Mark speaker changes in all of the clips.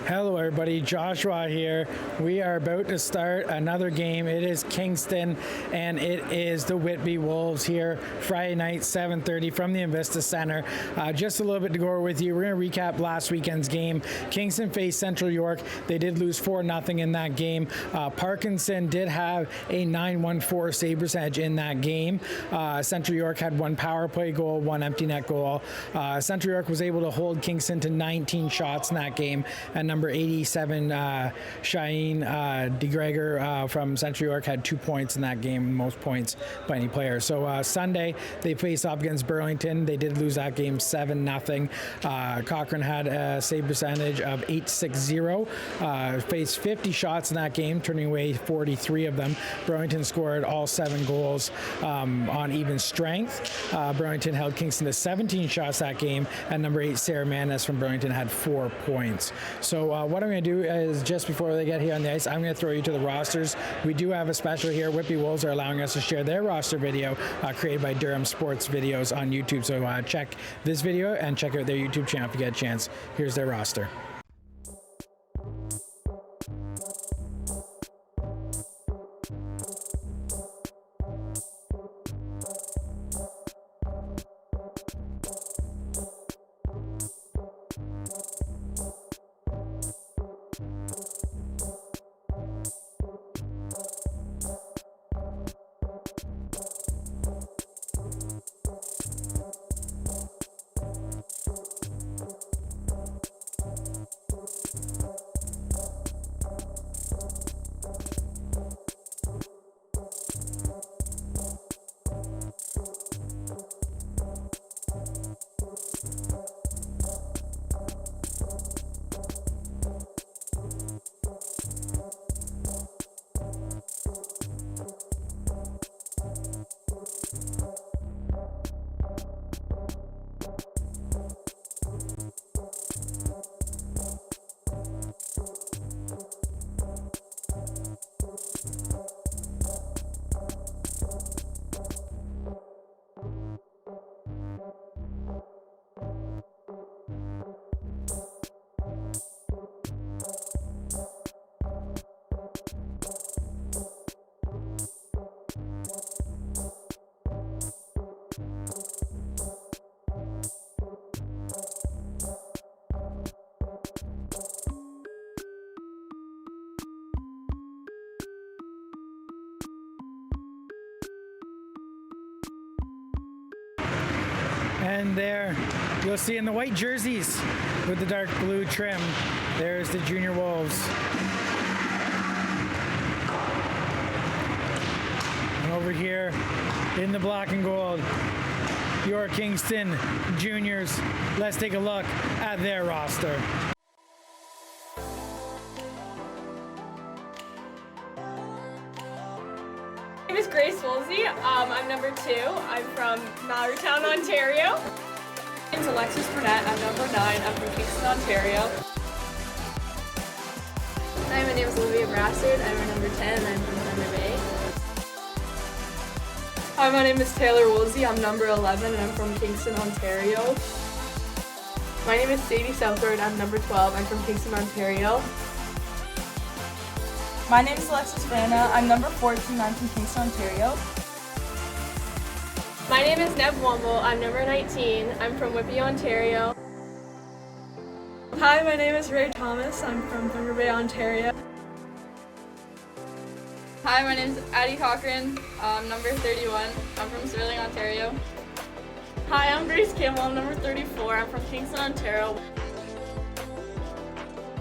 Speaker 1: Hello everybody, Joshua here. We are about to start another game. It is Kingston and it is the Whitby Wolves here Friday night, 7:30 from the Invista Center. Just a little bit to go over with you. We're going to recap last weekend's game. Kingston faced Central York. They did lose 4-0 in that game. Parkinson did have a 914 save percentage in that game. Central York had one power play goal, one empty net goal. Central York was able to hold Kingston to 19 shots in that game, and number 87, Shaheen DeGregor from Central York had 2 points in that game, most points by any player. So Sunday, they faced off against Burlington. They did lose that game 7-0. Cochrane had a save percentage of .860. Faced 50 shots in that game, turning away 43 of them. Burlington scored all 7 goals on even strength. Burlington held Kingston to 17 shots that game, and number 8, Sarah Manis from Burlington had 4 points. So what I'm going to do is, just before they get here on the ice, I'm going to throw you to the rosters. We do have a special here. Whitby Wolves are allowing us to share their roster video created by Durham Sports Videos on YouTube. So check this video and check out their YouTube channel if you get a chance. Here's their roster. And there, you'll see in the white jerseys with the dark blue trim, there's the Junior Wolves. And over here in the black and gold, your Kingston Juniors. Let's take a look at their roster.
Speaker 2: My name is Grace Woolsey. I'm number 2. I'm from Mallorytown, Ontario. My name is Alexis Burnett. I'm number 9. I'm from Kingston, Ontario.
Speaker 3: Hi, my name is Olivia Brassard. I'm number 10 and I'm from Thunder Bay.
Speaker 2: Hi, my name is Taylor Woolsey. I'm number 11 and I'm from Kingston, Ontario. My name is Sadie Southward. I'm number 12. I'm from Kingston, Ontario.
Speaker 4: My name is Alexis Brana. I'm number 14. I'm from Kingston, Ontario.
Speaker 2: My name is Neb Womble. I'm number 19. I'm from Whitby, Ontario.
Speaker 5: Hi, my name is Ray Thomas. I'm from Thunder Bay, Ontario.
Speaker 6: Hi, my name is Addie Cochrane. I'm number 31. I'm from Sterling, Ontario.
Speaker 2: Hi, I'm Grace Campbell. I'm number 34. I'm from Kingston, Ontario.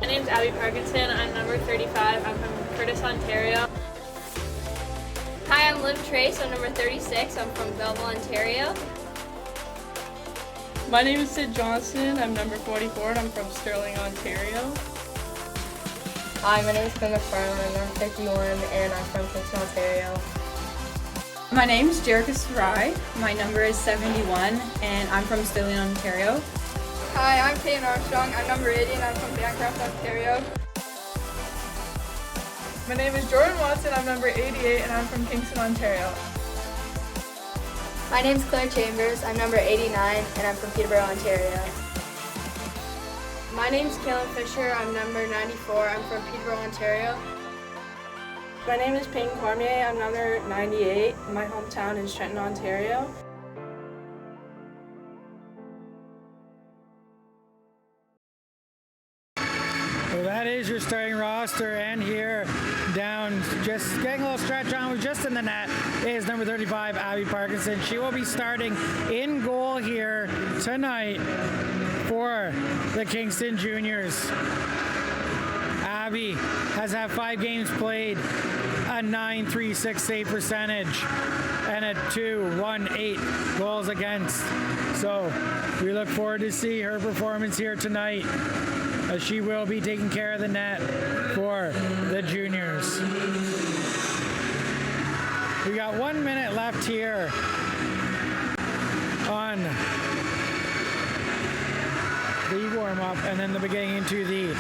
Speaker 2: My name is Abby Parkinson. I'm number 35. I'm from Curtis, Ontario.
Speaker 3: Hi, I'm Liv Trace. I'm number 36. I'm from Belleville, Ontario.
Speaker 5: My name is Sid Johnson. I'm number 44 and I'm from Sterling, Ontario.
Speaker 6: Hi, my name is Quinn McFarland. I'm number 51 and I'm from Kingston, Ontario.
Speaker 4: My name is Jerica Sarai. My number is 71 and I'm from Sterling, Ontario.
Speaker 6: Hi, I'm Peyton Armstrong. I'm number 80 and I'm from Bancroft, Ontario.
Speaker 5: My name is Jordan Watson. I'm number 88 and I'm from Kingston, Ontario.
Speaker 3: My name is Claire Chambers. I'm number 89 and I'm from Peterborough, Ontario.
Speaker 6: My name's Kaylin Fisher. I'm number 94. I'm from Peterborough, Ontario.
Speaker 5: My name is Peyton Cormier. I'm number 98. My hometown is Trenton, Ontario.
Speaker 1: So that is your starting roster, and here down, just getting a little stretch on, who's just in the net, is number 35, Abby Parkinson. She will be starting in goal here tonight for the Kingston Juniors. Abby has had 5 games played, a .936 save percentage, and a .218 goals against. So we look forward to see her performance here tonight, as she will be taking care of the net for the juniors. We got 1 minute left here on the warm-up, and then the beginning into the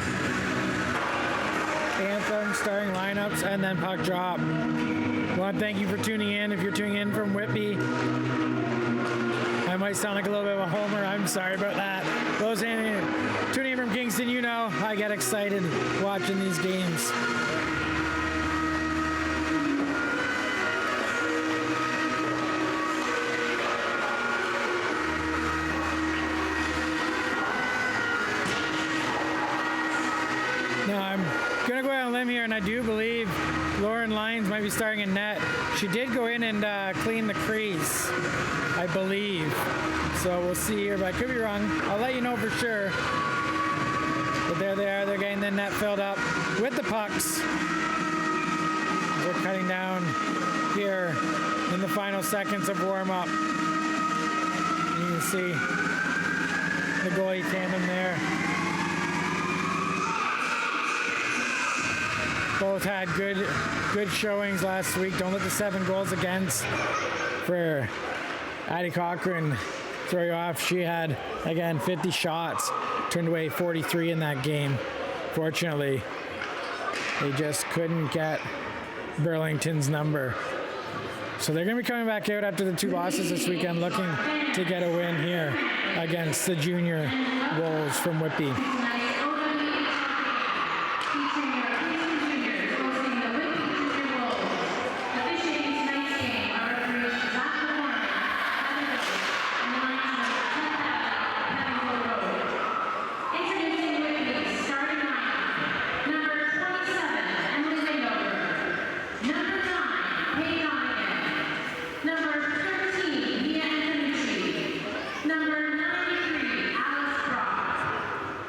Speaker 1: anthem, starting lineups, and then puck drop. I want to thank you for tuning in. If you're tuning in from Whitby, I might sound like a little bit of a homer. I'm sorry about that. Those tuning in from Kingston, you know I get excited watching these games. Now I'm going to go out on a limb here, and I do believe Lauren Lyons might be starting in net. She did go in and clean the crease, I believe. So we'll see here, but I could be wrong. I'll let you know for sure. But there they are. They're getting the net filled up with the pucks. They're cutting down here in the final seconds of warm-up. You can see the goalie tandem there. Both had good showings last week. Don't let the 7 goals against for Addie Cochran throw you off. She had, again, 50 shots, turned away 43 in that game. Fortunately, they just couldn't get Burlington's number. So they're going to be coming back out after the 2 losses this weekend, looking to get a win here against the junior Wolves from Whitby.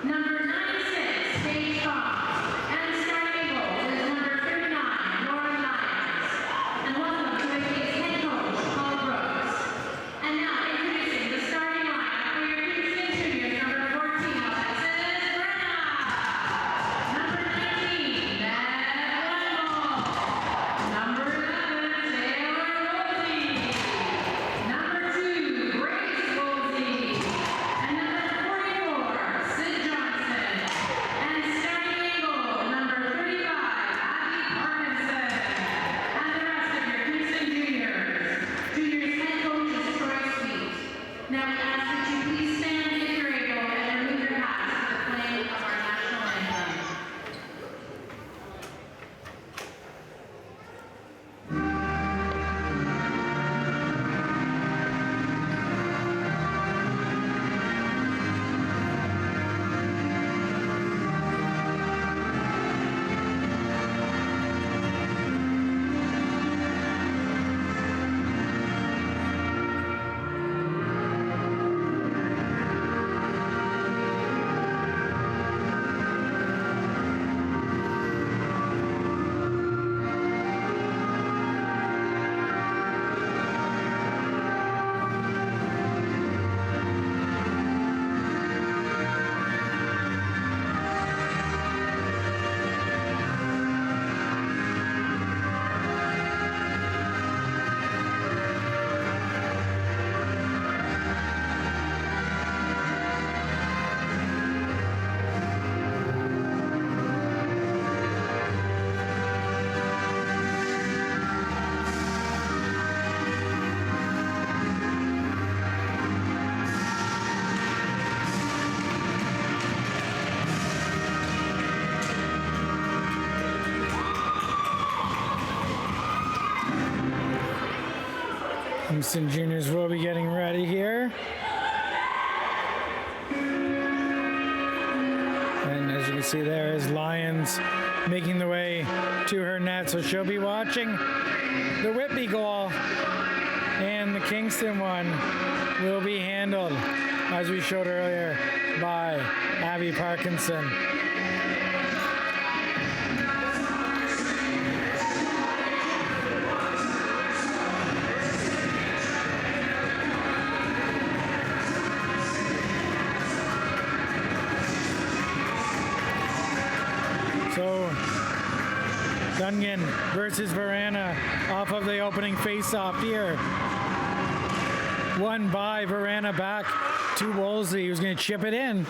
Speaker 7: Number
Speaker 1: Kingston juniors will be getting ready here. And as you can see, there is Lyons making the way to her net. So she'll be watching the Whitby goal. And the Kingston one will be handled, as we showed earlier, by Abby Parkinson. So Dungan versus Varana off of the opening face-off here. Won by Varana back to Wolsey, who's going to chip it in.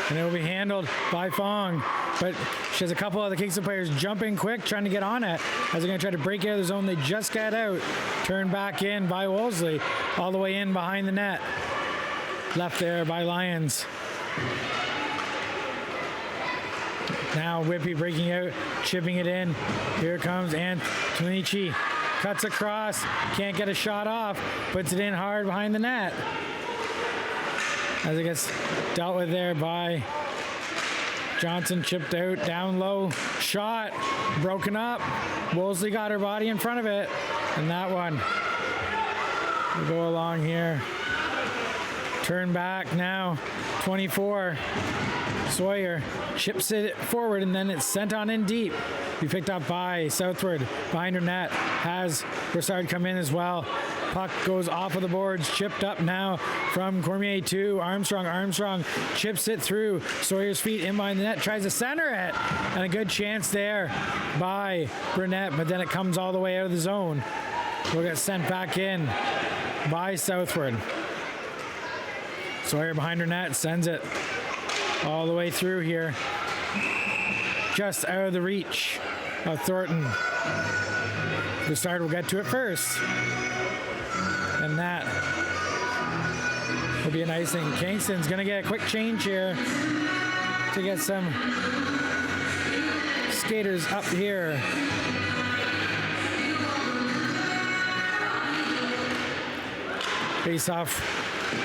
Speaker 1: And it will be handled by Fong. But she has a couple of the Kingston players jumping quick, trying to get on it. As they're going to try to break out of the zone, they just got out. Turned back in by Wolsey, all the way in behind the net. Left there by Lyons. Now Whitby breaking out, chipping it in. Here comes Antonici. Cuts across, can't get a shot off, puts it in hard behind the net. As it gets dealt with there by Johnson, chipped out, down low, shot, broken up. Wolsey got her body in front of it, and that one will go along here. Turn back now, 24. Sawyer chips it forward, and then it's sent on in deep. Be picked up by Southward behind her net. Has Broussard come in as well. Puck goes off of the boards, chipped up now from Cormier to Armstrong. Armstrong chips it through Sawyer's feet in behind the net, tries to center it, and a good chance there by Burnett, but then it comes all the way out of the zone. Will get sent back in by Southward. Sawyer behind her net, sends it all the way through here. Just out of the reach of Thornton. Broussard will get to it first. And that will be an icing. Kingston's going to get a quick change here to get some skaters up here. Face off,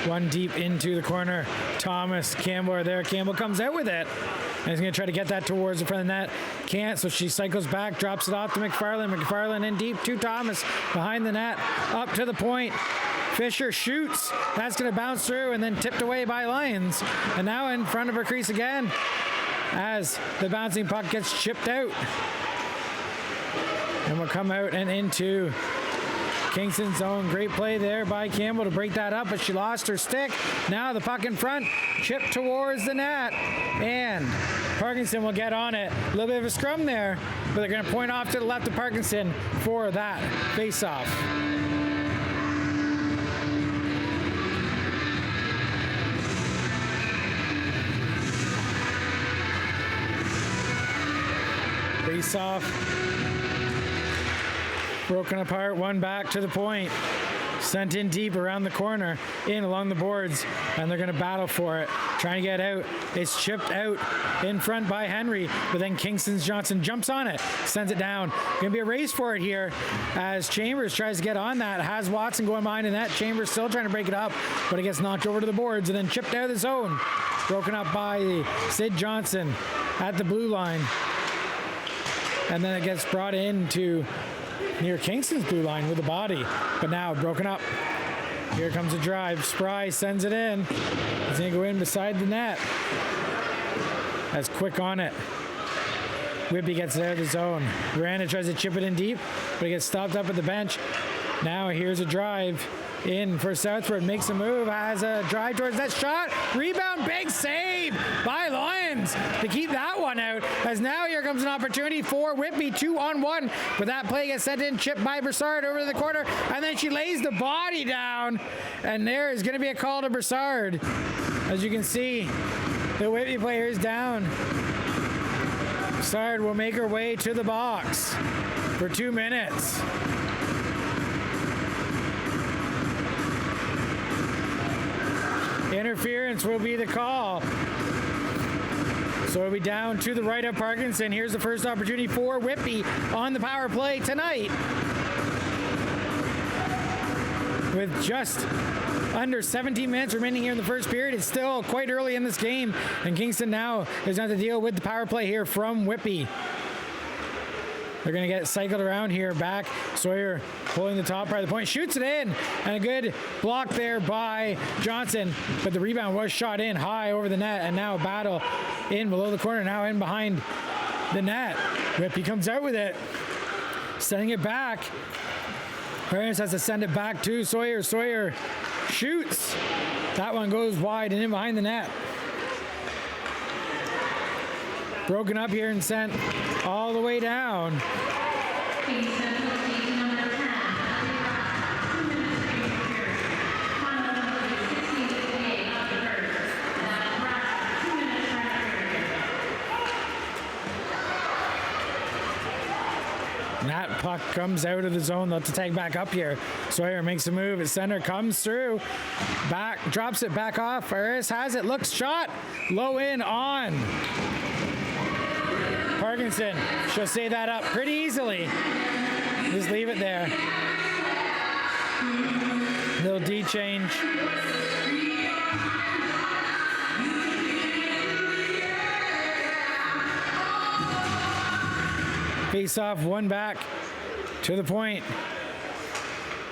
Speaker 1: one deep into the corner. Thomas, Campbell are there. Campbell comes out with it. And he's going to try to get that towards the front of the net. Can't, so she cycles back, drops it off to McFarland. McFarland in deep to Thomas behind the net. Up to the point. Fisher shoots. That's going to bounce through and then tipped away by Lyons. And now in front of her crease again as the bouncing puck gets chipped out. And will come out and into Kingston's zone. Great play there by Campbell to break that up, but she lost her stick. Now the puck in front, chipped towards the net, and Parkinson will get on it. A little bit of a scrum there, but they're going to point off to the left of Parkinson for that face-off. Face-off. Broken apart, one back to the point. Sent in deep around the corner, in along the boards, and they're going to battle for it. Trying to get out. It's chipped out in front by Henry, but then Kingston's Johnson jumps on it, sends it down. Going to be a race for it here as Chambers tries to get on that. Has Watson going behind in that. Chambers still trying to break it up, but it gets knocked over to the boards and then chipped out of the zone. Broken up by Sid Johnson at the blue line. And then it gets brought into near Kingston's blue line with the body, but now broken up. Here comes a drive. Spry sends it in. He's going to go in beside the net. That's quick on it. Whitby gets it out of the zone. Miranda tries to chip it in deep, but he gets stopped up at the bench. Now here's a drive in for Southford. Makes a move, has a drive towards that shot. Rebound, big save by Lyons to keep that one out. As now here comes an opportunity for Whitby, 2-on-1. But that play gets sent in, chipped by Broussard over to the corner, and then she lays the body down. And there is going to be a call to Broussard. As you can see, the Whitby player is down. Broussard will make her way to the box for 2 minutes. Interference will be the call. So it'll be down to the right of Parkinson. Here's the first opportunity for Whitby on the power play tonight. with just under 17 minutes remaining here in the first period. It's still quite early in this game, and Kingston now is going to have to deal with the power play here from Whitby. They're going to get cycled around here back. Sawyer pulling the top part of the point, shoots it in, and a good block there by Johnson, but the rebound was shot in high over the net, and now a battle in below the corner, now in behind the net. Whitby comes out with it, sending it back. Harris has to send it back to Sawyer. Sawyer shoots. That one goes wide and in behind the net. Broken up here and sent all the way down. And that puck comes out of the zone. They'll have to tag back up here. Sawyer makes a move. At center, comes through. Back, drops it back off. Harris has it. Looks shot. Low in on Parkinson. She'll save that up pretty easily. Just leave it there. Little D change. Face off, one back to the point.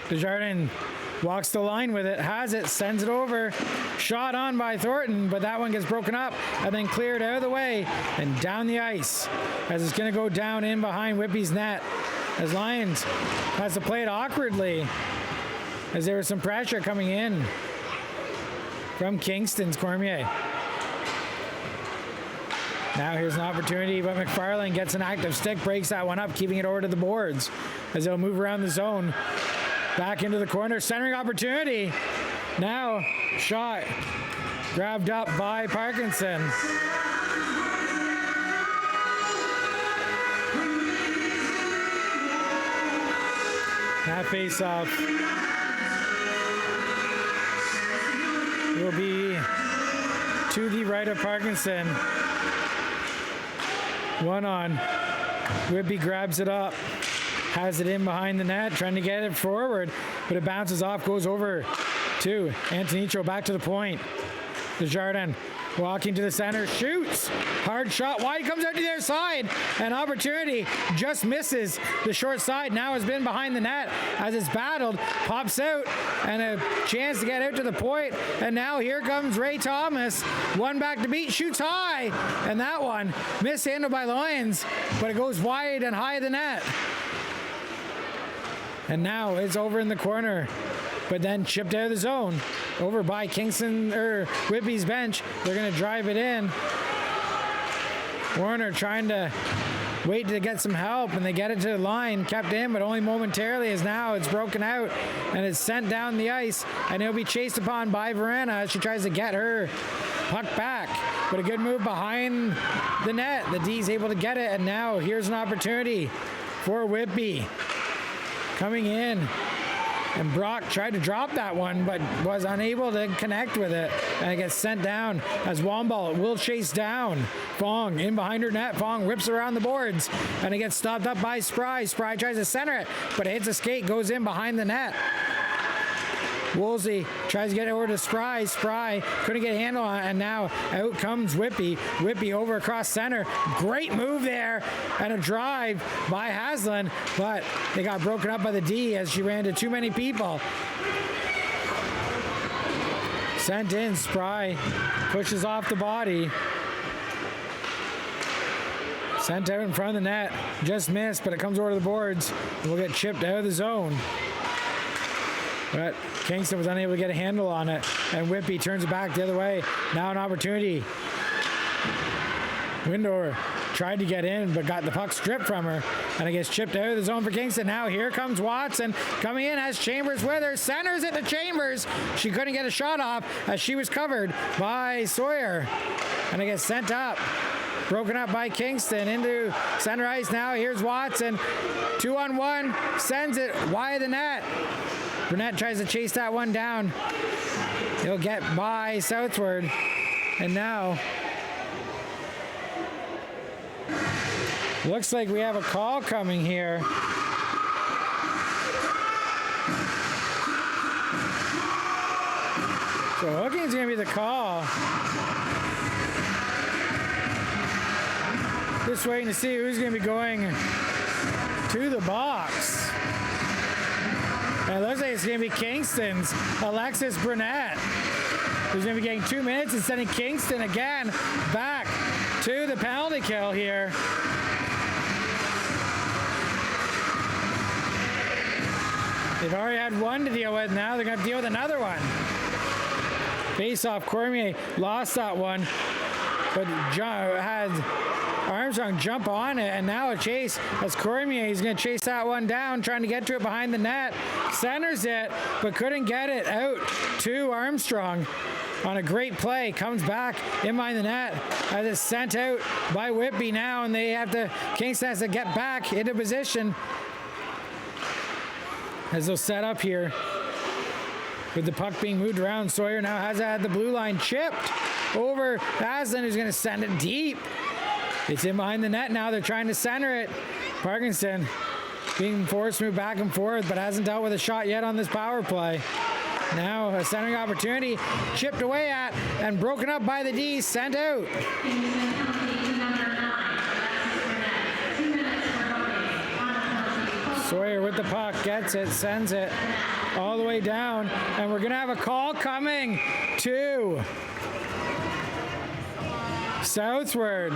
Speaker 1: Desjardins walks the line with it, has it, sends it over. Shot on by Thornton, but that one gets broken up and then cleared out of the way and down the ice as it's going to go down in behind Whitby's net. As Lyons has to play it awkwardly as there was some pressure coming in from Kingston's Cormier. Now here's an opportunity, but McFarlane gets an active stick, breaks that one up, keeping it over to the boards as they'll move around the zone. Back into the corner, centering opportunity. Now, shot grabbed up by Parkinson. That face-off will be to the right of Parkinson. One on. Whitby grabs it up, has it in behind the net, trying to get it forward, but it bounces off, goes over to Antonicho, back to the point. Desjardins walking to the center, shoots. Hard shot wide, comes out to the other side. An opportunity, just misses the short side. Now has been behind the net as it's battled, pops out, and a chance to get out to the point. And now here comes Ray Thomas. One back to beat, shoots high. And that one mishandled by Lyons, but it goes wide and high of the net. And now it's over in the corner, but then chipped out of the zone. Over by Kingston, or Whitby's bench. They're going to drive it in. Warner trying to wait to get some help, and they get it to the line, kept in, but only momentarily, as now it's broken out and it's sent down the ice, and it'll be chased upon by Verena as she tries to get her puck back. But a good move behind the net. The D's able to get it, and now here's an opportunity for Whitby. Coming in. And Brock tried to drop that one, but was unable to connect with it. And it gets sent down as Wamball will chase down Fong in behind her net. Fong whips around the boards, and it gets stopped up by Spry. Spry tries to center it, but it hits a skate, goes in behind the net. Woolsey tries to get it over to Spry. Spry couldn't get a handle on it, and now out comes Whitby. Whitby over across center. Great move there, and a drive by Haslam, but they got broken up by the D as she ran to too many people. Sent in, Spry pushes off the body. Sent out in front of the net. Just missed, but it comes over to the boards. And will get chipped out of the zone. But Kingston was unable to get a handle on it, and Whitby turns it back the other way. Now an opportunity. Windor tried to get in, but got the puck stripped from her, and it gets chipped out of the zone for Kingston. Now here comes Watson coming in, has Chambers with her, centers it to Chambers. She couldn't get a shot off as she was covered by Sawyer, and it gets sent up. Broken up by Kingston into center ice. Now here's Watson, 2-on-1, sends it wide of the net. Burnett tries to chase that one down. He'll get by southward. And now, looks like we have a call coming here. So hooking's going to be the call. Just waiting to see who's going to be going to the box. And it looks like it's going to be Kingston's Alexis Burnett, who's going to be getting 2 minutes and sending Kingston again back to the penalty kill here. They've already had one to deal with. Now they're going to deal with another one. Face off, Cormier lost that one, but had Armstrong jump on it, and now a chase as Cormier is going to chase that one down, trying to get to it behind the net. Centers it, but couldn't get it out to Armstrong on a great play. Comes back in behind the net as it's sent out by Whitby now, and Kingston has to get back into position as they'll set up here with the puck being moved around. Sawyer now has had the blue line chipped over Aslan, who's going to send it deep. It's in behind the net now. They're trying to center it. Parkinson being forced to move back and forth, but hasn't dealt with a shot yet on this power play. Now a centering opportunity chipped away at and broken up by the D, sent out. Sawyer with the puck, gets it, sends it all the way down, and we're gonna have a call coming to Southward.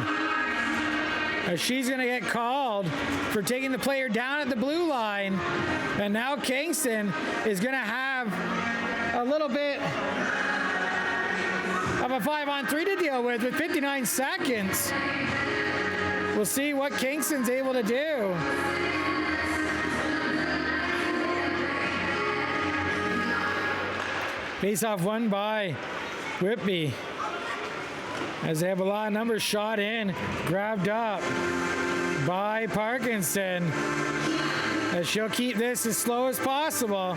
Speaker 1: As she's gonna get called for taking the player down at the blue line, and now Kingston is gonna have a little bit of a 5-on-3 to deal with 59 seconds. We'll see what Kingston's able to do. Face-off won by Whitby as they have a lot of numbers shot in, grabbed up by Parkinson as she'll keep this as slow as possible.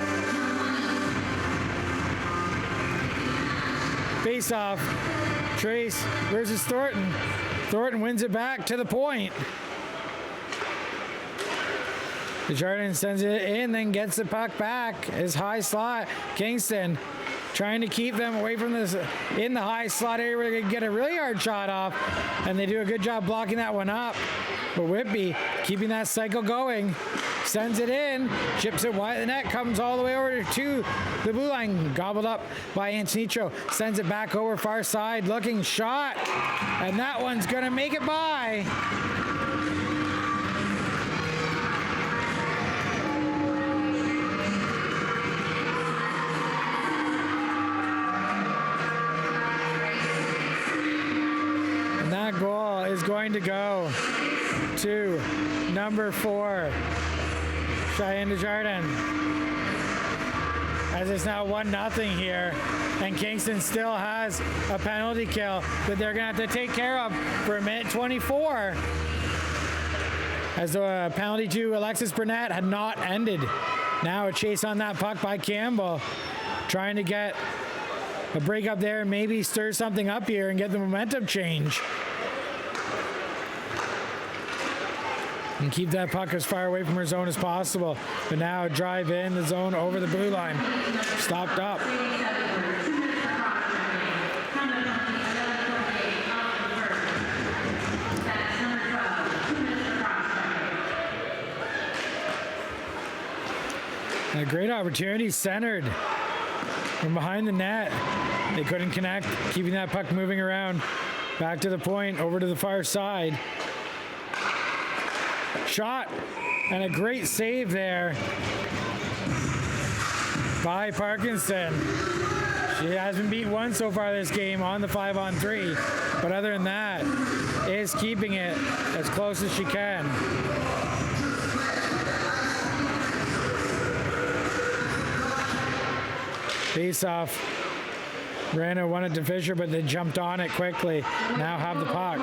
Speaker 1: Face-off, Trace versus Thornton. Thornton wins it back to the point. Desjardins sends it in, then gets the puck back. His high slot, Kingston trying to keep them away from this in the high slot area where they can get a really hard shot off, and they do a good job blocking that one up. But Whitby keeping that cycle going, sends it in, chips it wide of the net, comes all the way over to the blue line, gobbled up by Antonitro, sends it back over far side, looking shot, and that one's gonna make it by. Goal is going to go to number 4, Cheyenne Desjardins. As it's now 1-0 here, and Kingston still has a penalty kill that they're going to have to take care of for a minute 24. As the penalty to Alexis Burnett had not ended. Now a chase on that puck by Campbell, trying to get a break up there and maybe stir something up here and get the momentum change. And keep that puck as far away from her zone as possible. But now drive in the zone over the blue line. Stopped up. A great opportunity centered from behind the net. They couldn't connect, keeping that puck moving around. Back to the point, over to the far side. Shot, and a great save there by Parkinson. She has been beat once so far this game on the 5-on-3, but other than that, is keeping it as close as she can. Face off. Rana won it to Fisher, but they jumped on it quickly. Now have the puck.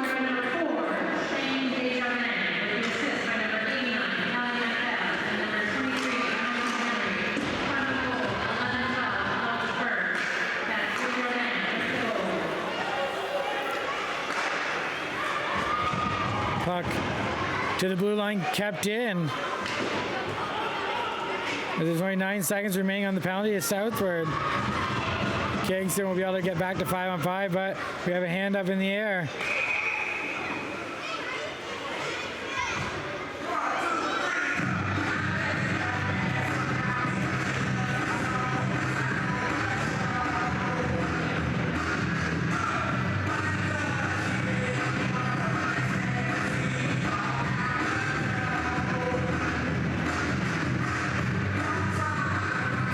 Speaker 1: Puck to the blue line, kept in. There's only 9 seconds remaining on the penalty to Southward. Kingston will be able to get back to 5-on-5, but we have a hand up in the air.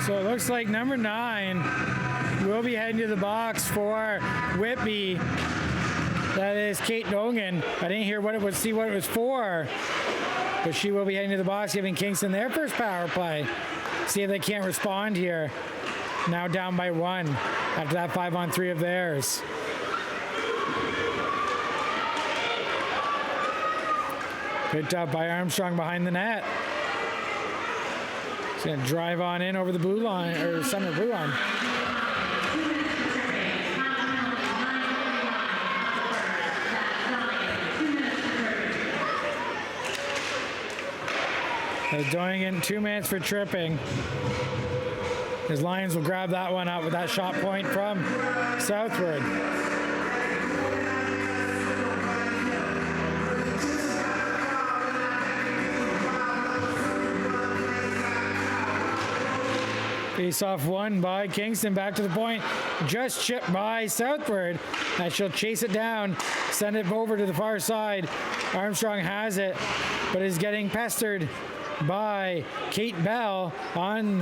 Speaker 1: So it looks like number 9 will be heading to the box for Whitby. That is Kate Dogan. I didn't hear what it was, see what it was for, but she will be heading to the box, giving Kingston their first power play. See if they can't respond here. Now down by 1 after that 5-on-3 of theirs. Picked up by Armstrong behind the net. He's going to drive on in over the blue line, or center blue line. They're doing it in 2 minutes for tripping. His Lions will grab that one up with that shot point from Southward. Face off won by Kingston, back to the point, just chipped by Southward, and she'll chase it down, send it over to the far side. Armstrong has it, but is getting pestered by Kate Bell on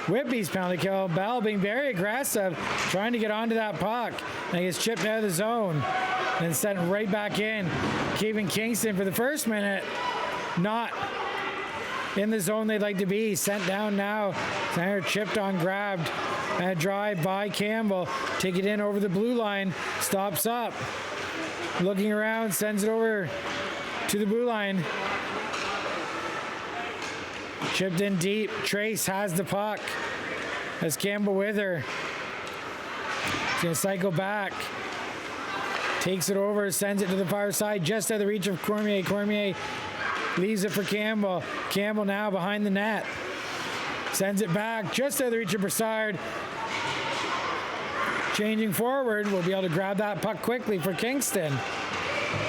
Speaker 1: Whitby's penalty kill. Bell being very aggressive, trying to get onto that puck, and gets chipped out of the zone, and sent right back in, keeping Kingston for the first minute not in the zone they'd like to be. Sent down now. Center chipped on, grabbed. And a drive by Campbell. Take it in over the blue line. Stops up. Looking around. Sends it over to the blue line. Chipped in deep. Trace has the puck. Has Campbell with her. He's going to cycle back. Takes it over. Sends it to the far side. Just out of the reach of Cormier. Cormier leaves it for Campbell. Campbell now behind the net. Sends it back just out of the reach of Broussard. Changing forward, we'll be able to grab that puck quickly for Kingston.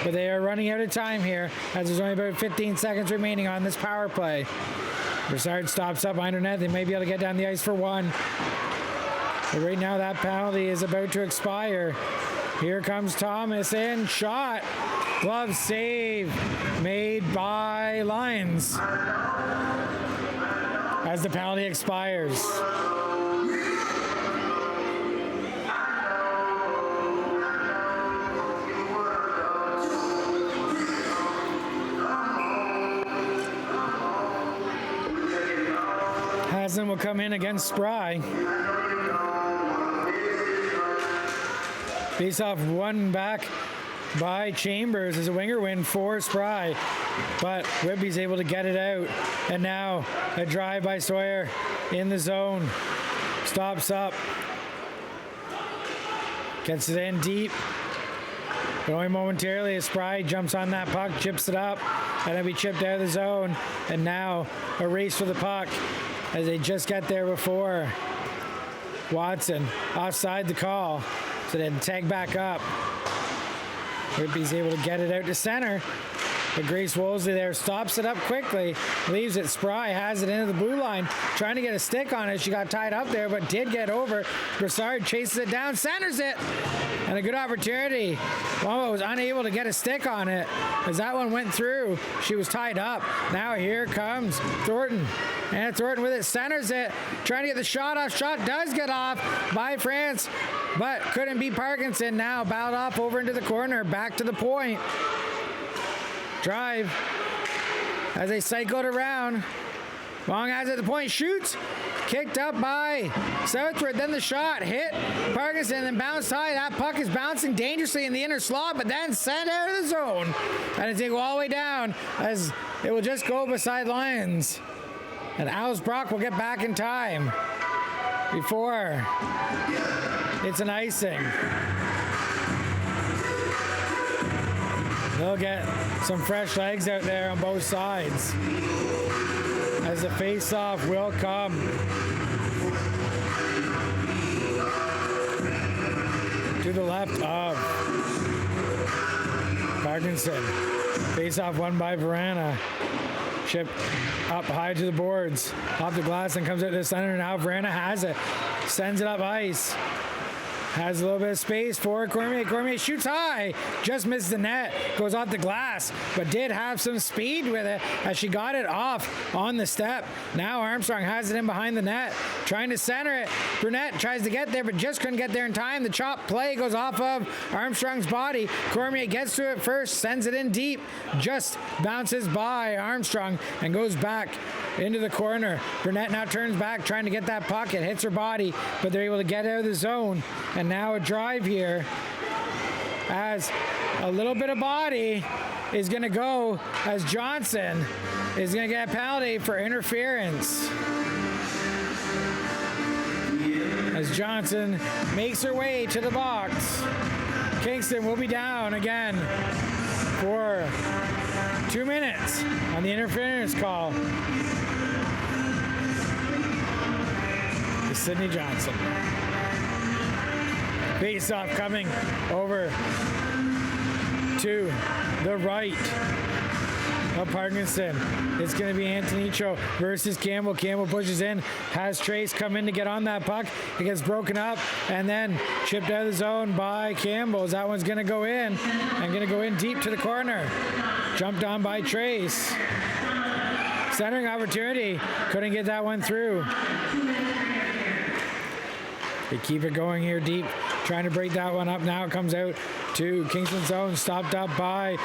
Speaker 1: But they are running out of time here, as there's only about 15 seconds remaining on this power play. Broussard stops up behind her net. They may be able to get down the ice for 1. But right now that penalty is about to expire. Here comes Thomas in, shot. Glove save made by Lions as the penalty expires. Hassan will come in against Spry. Face off one back by Chambers as a winger win for Spry, but Whitby's able to get it out, and now a drive by Sawyer in the zone, stops up, gets it in deep, but only momentarily as Spry jumps on that puck, chips it up, and it'll be chipped out of the zone, and now a race for the puck as they just got there before. Watson offside the call, so then tag back up. Whitby's able to get it out to center, but Grace Woolsey there stops it up quickly, leaves it. Spry has it into the blue line, trying to get a stick on it. She got tied up there, but did get over. Broussard chases it down, centers it, and a good opportunity. Wamba was unable to get a stick on it as that one went through. She was tied up. Now here comes Thornton. And Thornton with it, centers it, trying to get the shot off. Shot does get off by France, but couldn't beat Parkinson. Now bowed off over into the corner, back to the point. Drive as they cycled around. Long has it at the point, shoots, kicked up by Southward. Then the shot hit Parkinson, then bounced high. That puck is bouncing dangerously in the inner slot, but then sent out of the zone. And it's going to go all the way down as it will just go beside Lions. And Alice Brock will get back in time before it's an icing. They'll get some fresh legs out there on both sides as the face-off will come. to the left of Parkinson. Face off won by Verana. Chip up high to the boards. Off the glass and comes out to the center. Now Verana has it. Sends it up ice. Has a little bit of space for Cormier. Cormier shoots high. Just misses the net. Goes off the glass. But did have some speed with it as she got it off on the step. Now Armstrong has it in behind the net. Trying to center it. Burnett tries to get there but just couldn't get there in time. The chop play goes off of Armstrong's body. Cormier gets to it first. Sends it in deep. Just bounces by Armstrong and goes back into the corner. Burnett now turns back trying to get that puck. It hits her body, but they're able to get out of the zone. And now a drive here as a little bit of body is going to go as Johnson is going to get a penalty for interference. As Johnson makes her way to the box. Kingston will be down again for 2 minutes on the interference call. It's Sydney Johnson. Face-off coming over to the right of Parkinson. It's going to be Antonicho versus Campbell. Campbell pushes in, has Trace come in to get on that puck. It gets broken up and then chipped out of the zone by Campbell. That one's going to go in and going to go in deep to the corner. Jumped on by Trace. Centering opportunity. Couldn't get that one through. They keep it going here deep. Trying to break that one up. Now it comes out to Kingston zone. Stopped up by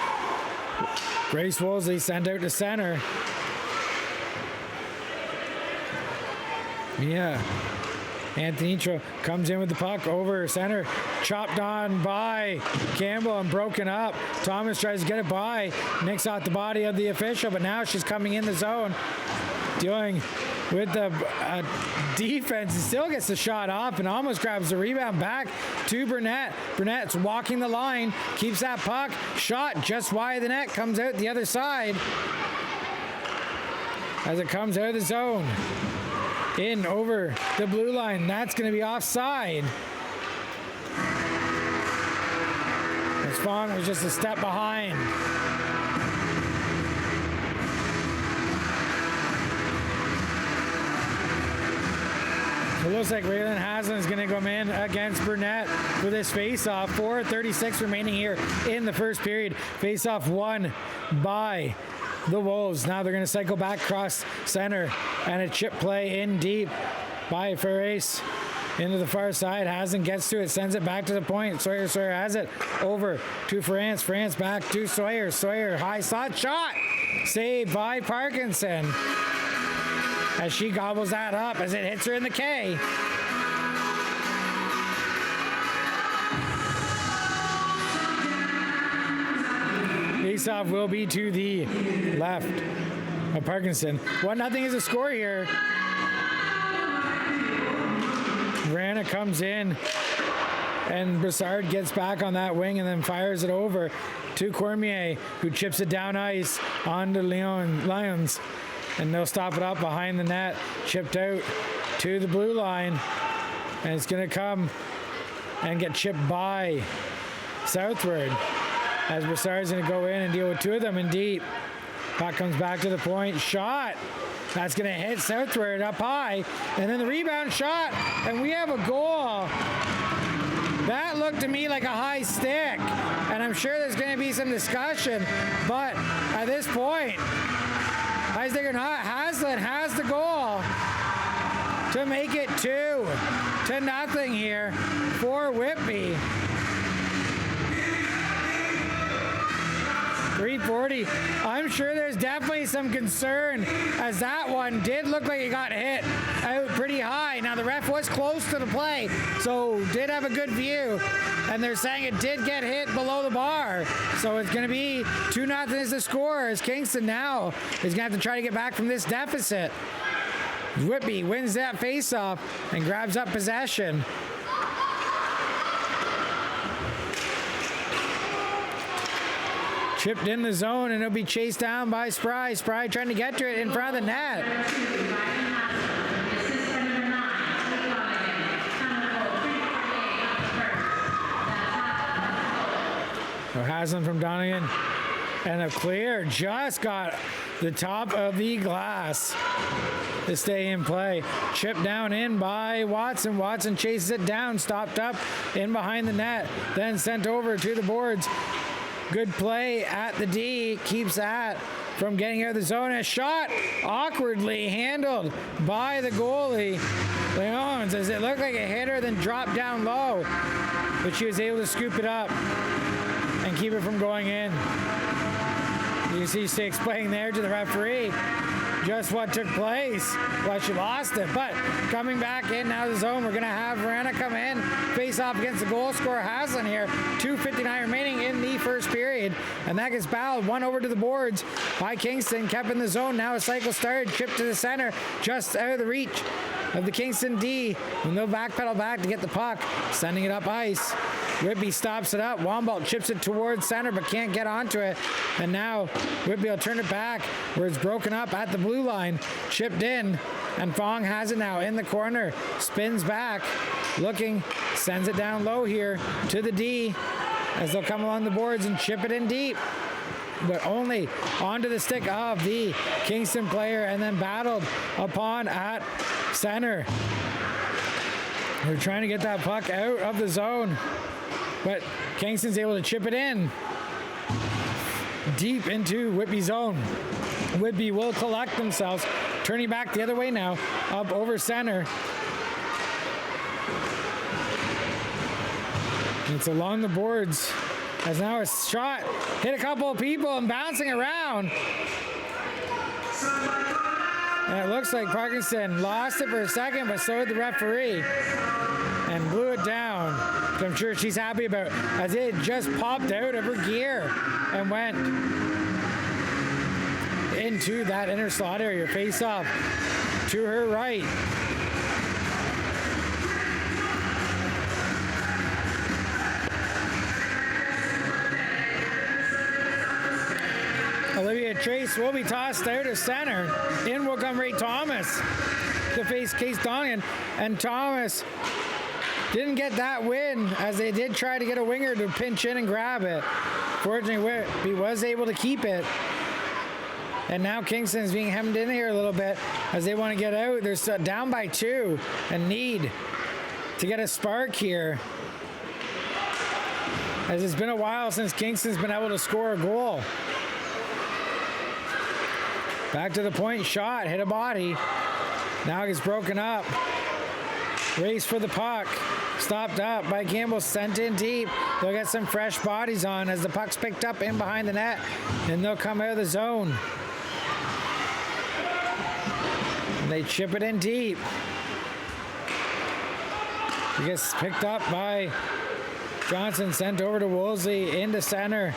Speaker 1: Grace Woolsey. Sent out to center. Yeah. Antonicho comes in with the puck over center. Chopped on by Campbell and broken up. Thomas tries to get it by. Nicks off the body of the official, but now she's coming in the zone. Dealing with the defense and still gets the shot off and almost grabs the rebound back to Burnett. Burnett's walking the line, keeps that puck. Shot just wide of the net, comes out the other side as it comes out of the zone. In over the blue line. That's going to be offside. Spong was just a step behind. It looks like Raylan Haslam is going to come in against Burnett for this face-off. 4:36 remaining here in the first period. Face-off won by the Wolves. Now they're going to cycle back across center and a chip play in deep by Ferrace into the far side. Haslam gets to it, sends it back to the point. Sawyer has it over to France. France back to Sawyer. Sawyer high slot shot. Saved by Parkinson as she gobbles that up as it hits her in the K. Face-off will be to the left of Parkinson. 1-0 is a score here. Verana comes in and Broussard gets back on that wing and then fires it over to Cormier, who chips it down ice onto Lions. And they'll stop it up behind the net. Chipped out to the blue line. And it's going to come and get chipped by southward. As Broussard's going to go in and deal with two of them in deep. Puck comes back to the point. Shot. That's going to hit southward up high. And then the rebound shot. And we have a goal. That looked to me like a high stick. And I'm sure there's going to be some discussion. But at this point, high stick or not, Haslam has the goal to make it 2-0 here for Whitby. 3:40. I'm sure there's definitely some concern as that one did look like it got hit out pretty high. Now the ref was close to the play, so did have a good view. And they're saying it did get hit below the bar. So it's going to be 2-0 is the score as Kingston now is going to have to try to get back from this deficit. Whitby wins that faceoff and grabs up possession. Chipped in the zone and it'll be chased down by Spry. Spry trying to get to it in front of the net. Haslam from Donegan. And a clear. Just got the top of the glass to stay in play. Chipped down in by Watson. Watson chases it down. Stopped up in behind the net. Then sent over to the boards. Good play at the D. Keeps that from getting out of the zone. A shot awkwardly handled by the goalie. Leons, as it looked like a hitter, then dropped down low. But she was able to scoop it up and keep it from going in. You see she explaining there to the referee just what took place. Well, she lost it, but coming back in now the zone, we're going to have Verena come in, face off against the goal scorer Haslam here. 2:59 remaining in the first period, and that gets battled. One over to the boards by Kingston, kept in the zone. Now a cycle started, chipped to the center, just out of the reach of the Kingston D. And they'll backpedal back to get the puck, sending it up ice. Whitby stops it up. Wombolt chips it towards center, but can't get onto it. And now Whitby will turn it back where it's broken up at the blue line. Chipped in, and Fong has it now in the corner. Spins back, looking, sends it down low here to the D as they'll come along the boards and chip it in deep. But only onto the stick of the Kingston player, and then battled upon at center. They're trying to get that puck out of the zone, but Kingston's able to chip it in deep into Whitby's zone. Whitby will collect themselves, turning back the other way now, up over center. It's along the boards. As now a shot hit a couple of people and bouncing around. And it looks like Parkinson lost it for a second, but so did the referee. And blew it down, which I'm sure she's happy about, as it just popped out of her gear and went into that inner slot area. Face off to her right. Olivia Trace will be tossed out of center. In will come Ray Thomas to face Case Donegan. And Thomas didn't get that win, as they did try to get a winger to pinch in and grab it. Fortunately, he was able to keep it. And now Kingston is being hemmed in here a little bit as they want to get out. They're down by 2 and need to get a spark here, as it's been a while since Kingston's been able to score a goal. Back to the point, shot, hit a body. Now it gets broken up. Race for the puck. Stopped up by Campbell, sent in deep. They'll get some fresh bodies on as the puck's picked up in behind the net, and they'll come out of the zone. And they chip it in deep. It gets picked up by Johnson, sent over to Woolsey into center.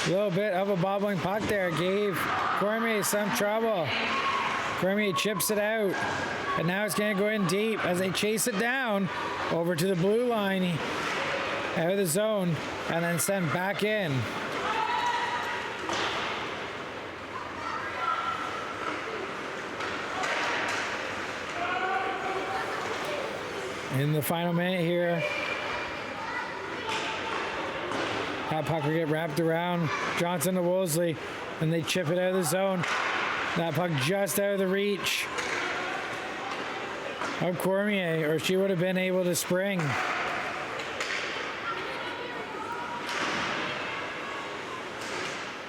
Speaker 1: A little bit of a bobbling puck there. Gave Cormier some trouble. Cormier chips it out. And now it's going to go in deep as they chase it down over to the blue line, out of the zone, and then sent back in. In the final minute here, that puck will get wrapped around Johnson to Woolsey, and they chip it out of the zone. That puck just out of the reach of Cormier, or she would have been able to spring.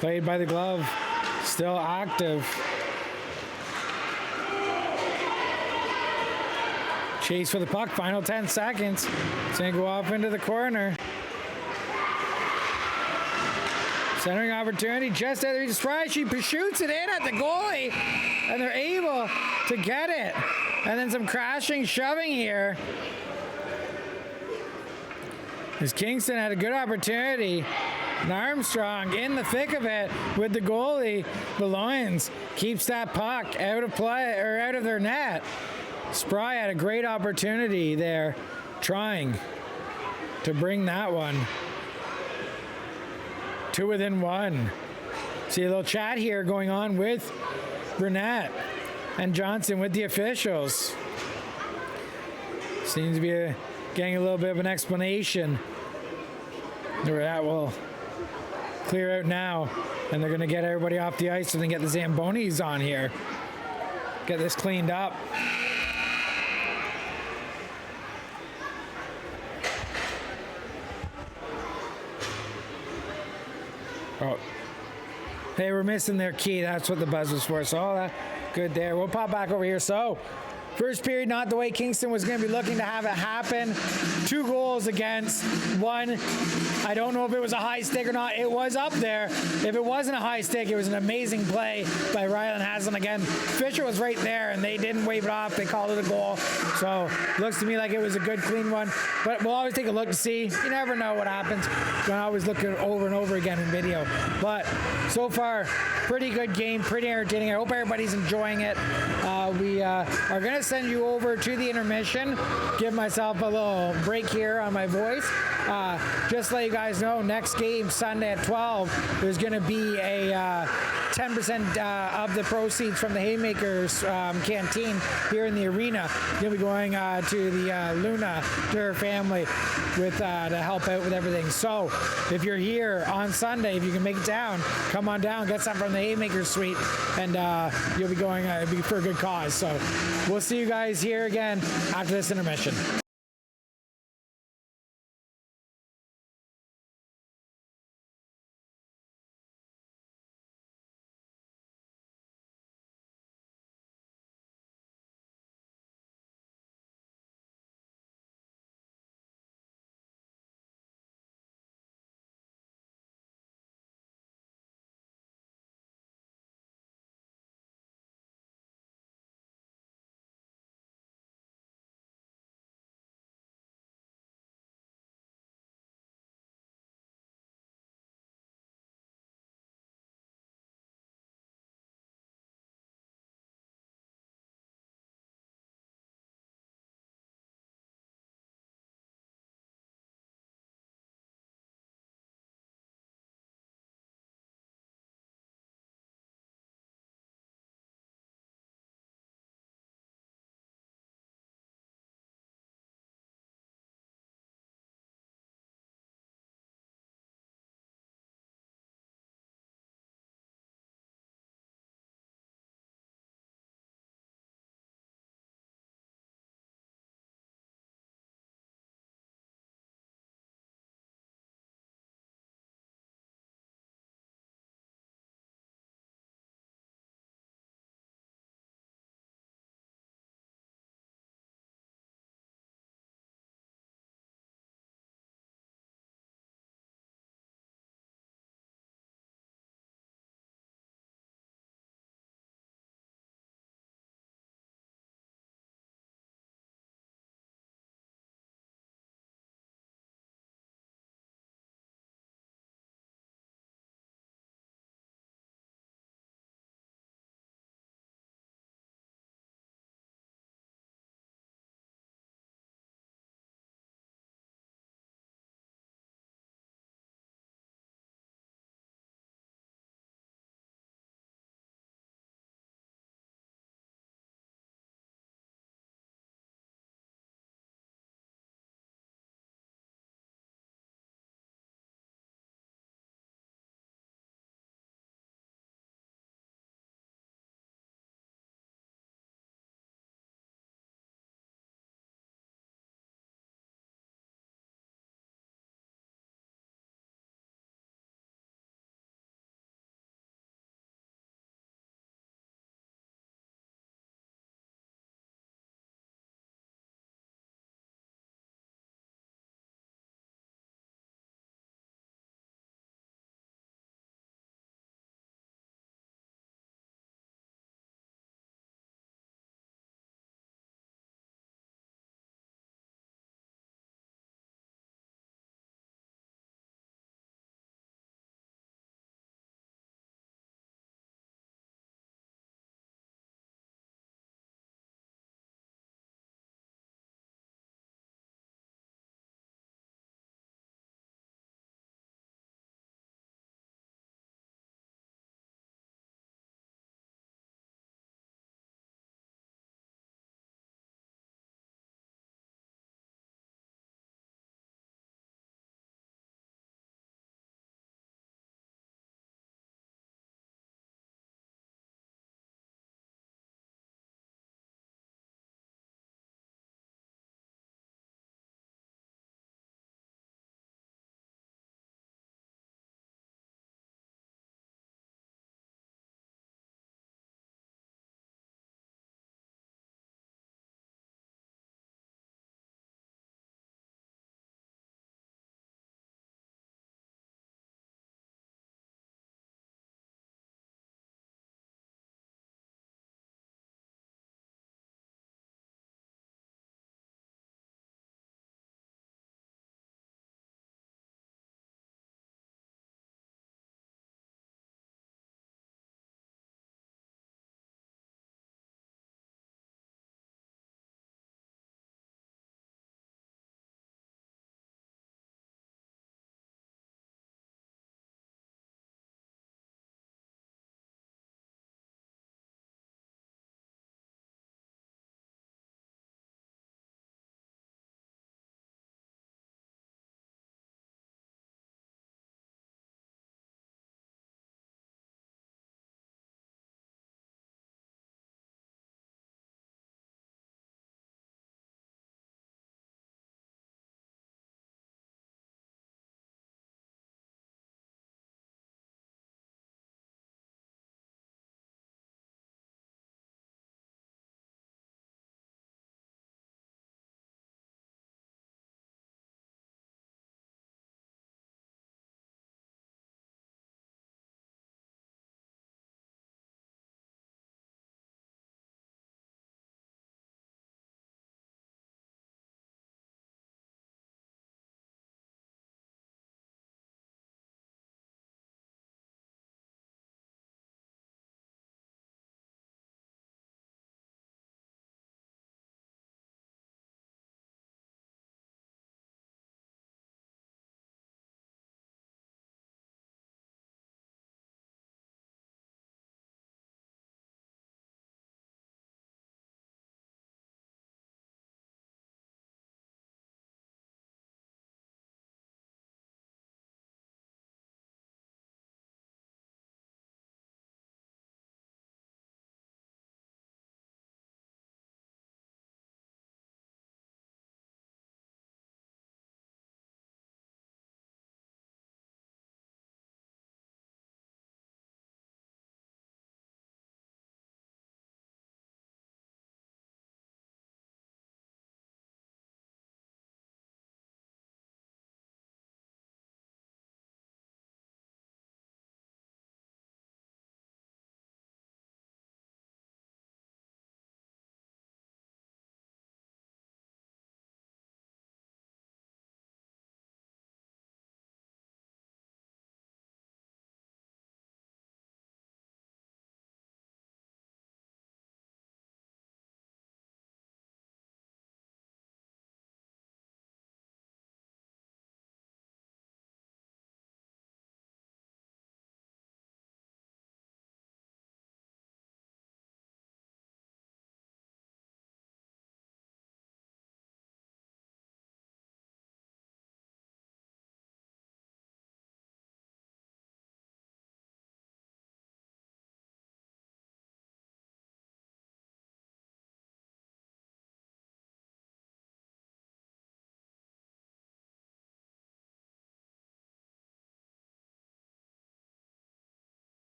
Speaker 1: Played by the glove, still active. Chase for the puck, final 10 seconds. It's gonna go off into the corner. Centering opportunity just at the reach. Spry, she shoots it in at the goalie, and they're able to get it. And then some crashing, shoving here. As Kingston had a good opportunity. And Armstrong in the thick of it with the goalie. The Lions keeps that puck out of play, or out of their net. Spry had a great opportunity there, trying to bring that one to within 1. See a little chat here going on with Burnett and Johnson with the officials. Seems to be getting a little bit of an explanation That will clear out now, and they're going to get everybody off the ice so they can get the Zambonis on here. Get this cleaned up. Oh, hey, we're missing their key. That's what the buzz was for. So, good there. We'll pop back over here. So, first period, not the way Kingston was going to be looking to have it happen. 2 goals against 1. I don't know if it was a high stick or not. It was up there. If it wasn't a high stick, it was an amazing play by Rylan Haslam again. Fisher was right there, and they didn't wave it off. They called it a goal. So, looks to me like it was a good, clean one. But we'll always take a look to see. You never know what happens. You can always look at it over and over again in video. But so far, pretty good game, pretty entertaining. I hope everybody's enjoying it. We are going to send you over to the intermission. Give myself a little break here on my voice. Just to let you guys know, next game Sunday at 12, there's going to be a 10% of the proceeds from the Haymakers canteen here in the arena. You'll be going to the Luna, to her family, with to help out with everything. So if you're here on Sunday, if you can make it down, come on down, get something from the Haymakers suite, and you'll be going it'll be for a good cause. So we'll see you guys here again after this intermission.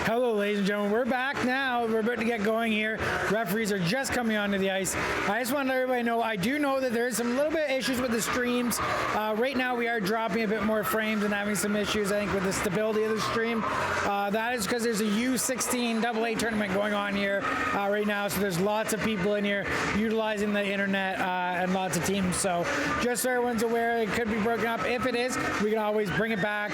Speaker 1: Hello, ladies and gentlemen. We're back now. We're about to get going here. Referees are just coming onto the ice. I just want to let everybody know, I do know that there's some little bit of issues with the streams. Right now, we are dropping a bit more frames and having some issues, I think, with the stability of the stream. That is because there's a U16 AA tournament going on here right now, so there's lots of people in here utilizing the internet and lots of teams. So just so everyone's aware, it could be broken up. If it is, we can always bring it back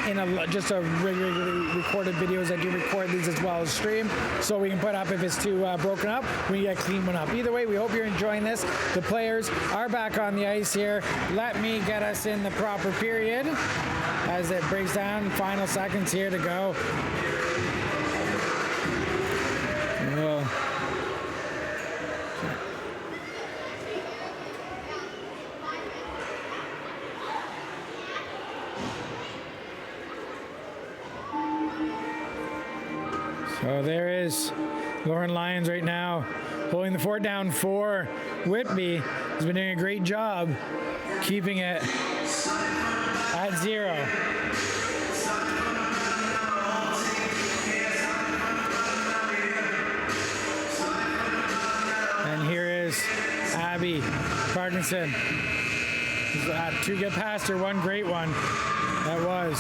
Speaker 1: in just a regular recorded videos. I do record these as well as stream, so we can put up if it's too broken up. We get clean one up. Either way, we hope you're enjoying this. The players are back on the ice here. Let me get us in the proper period as it breaks down. Final seconds here to go. So there is Lauren Lyons right now holding the fort down for Whitby. Has been doing a great job keeping it at 0. And here is Abby Parkinson. Two get past her, one great one. That was.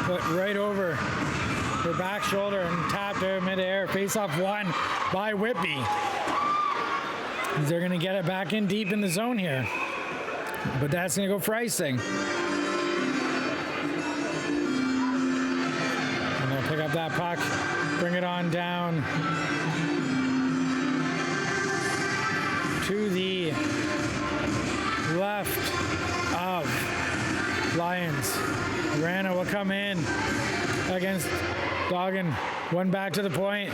Speaker 1: Put right over her back shoulder and tapped her midair. Face-off won by Whitby. They're going to get it back in deep in the zone here. But that's going to go for icing. And they'll pick up that puck, bring it on down to the left of Lions. Rana will come in against Doggin. One back to the point.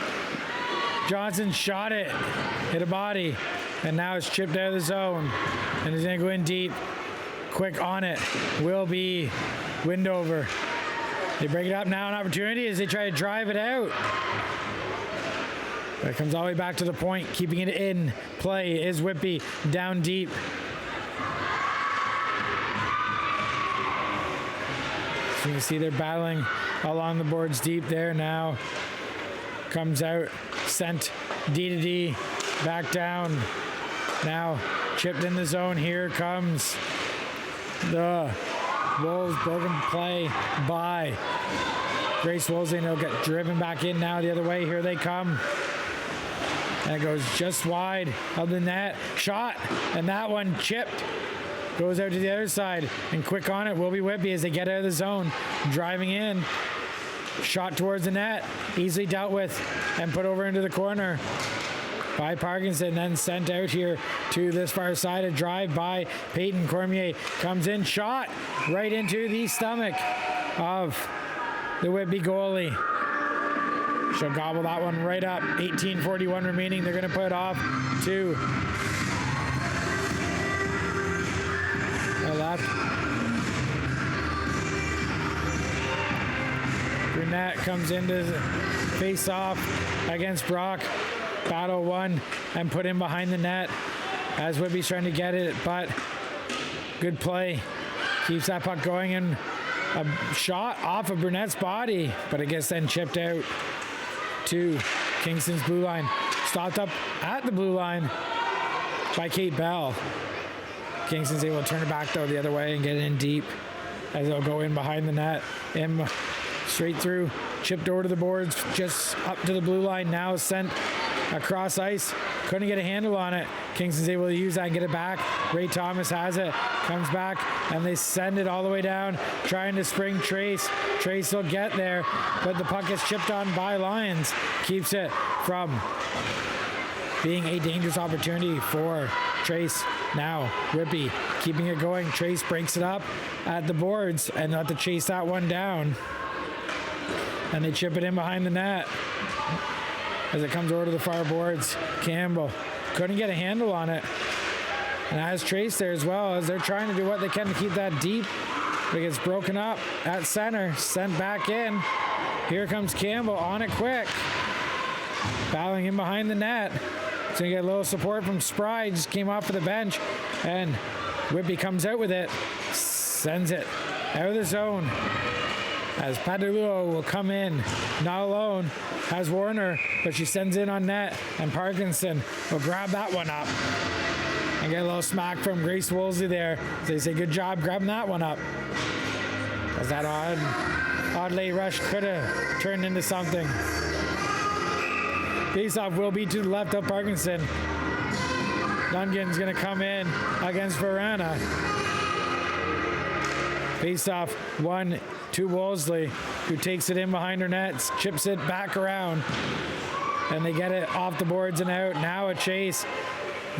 Speaker 1: Johnson shot it, hit a body, and now it's chipped out of the zone. And he's going to go in deep. Quick on it will be Windover. They break it up now, an opportunity as they try to drive it out. But it comes all the way back to the point, keeping it in play is Whitby down deep. So you can see they're battling along the boards deep there now. Comes out, sent D to D, back down. Now chipped in the zone. Here comes the Wolves. Broken play by Grace Woolsey. They'll get driven back in now the other way. Here they come. And it goes just wide of the net. Shot, and that one chipped. Goes out to the other side, and quick on it will be Whitby as they get out of the zone. Driving in. Shot towards the net. Easily dealt with and put over into the corner by Parkinson. Then sent out here to this far side. A drive by Peyton Cormier. Comes in. Shot right into the stomach of the Whitby goalie. She'll gobble that one right up. 18:41 remaining. They're going to put it off to left. Brunette comes into face off against Brock. Battle won and put in behind the net as Whitby's trying to get it, but good play. Keeps that puck going, and a shot off of Brunette's body, but it gets then chipped out to Kingston's blue line. Stopped up at the blue line by Kate Bell. Kingston's able to turn it back though the other way and get it in deep as they'll go in behind the net. In straight through, chipped over to the boards, just up to the blue line. Now sent across ice. Couldn't get a handle on it. Kingston's able to use that and get it back. Ray Thomas has it, comes back, and they send it all the way down, trying to spring Trace. Trace will get there, but the puck gets chipped on by Lions. Keeps it from being a dangerous opportunity for Trace. Now Whitby keeping it going. Trace breaks it up at the boards and they'll have to chase that one down. And they chip it in behind the net as it comes over to the far boards. Campbell couldn't get a handle on it. And has Trace there as well as they're trying to do what they can to keep that deep. But it gets broken up at center, sent back in. Here comes Campbell on it quick. Battling in behind the net. So you get a little support from Spry, just came off of the bench, and Whitby comes out with it, sends it out of the zone. as Padua will come in, not alone, has Warner, but she sends in on net, and Parkinson will grab that one up. And get a little smack from Grace Woolsey there. So they say, good job grabbing that one up. As that odd late rush could have turned into something. Face-off will be to the left of Parkinson. Dungan's going to come in against Verana. Face-off 1 to Wolseley, who takes it in behind her nets, chips it back around, and they get it off the boards and out. Now a chase.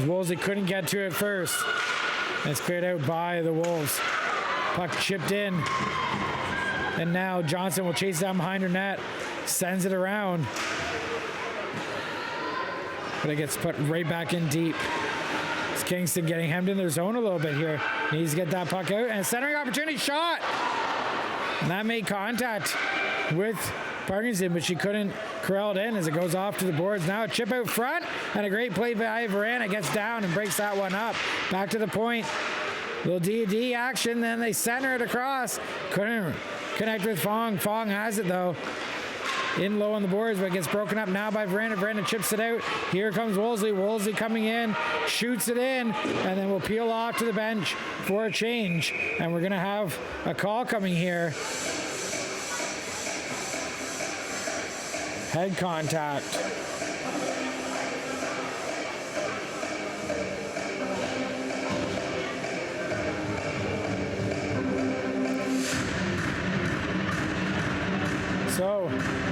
Speaker 1: Wolseley couldn't get to it first. And it's cleared out by the Wolves. Puck chipped in. And now Johnson will chase down behind her net, sends it around. But it gets put right back in deep. It's Kingston getting hemmed in their zone a little bit here. Needs to get that puck out, and a centering opportunity shot. And that made contact with Parkinson, but she couldn't corral it in as it goes off to the boards. Now a chip out front, and a great play by Verana. Gets down and breaks that one up. Back to the point. Little D action, then they center it across. Couldn't connect with Fong. Fong has it though. In low on the boards, but it gets broken up now by Verana. Verana chips it out. Here comes Wolseley. Wolseley coming in, shoots it in, and then we'll peel off to the bench for a change. And we're going to have a call coming here. Head contact. So,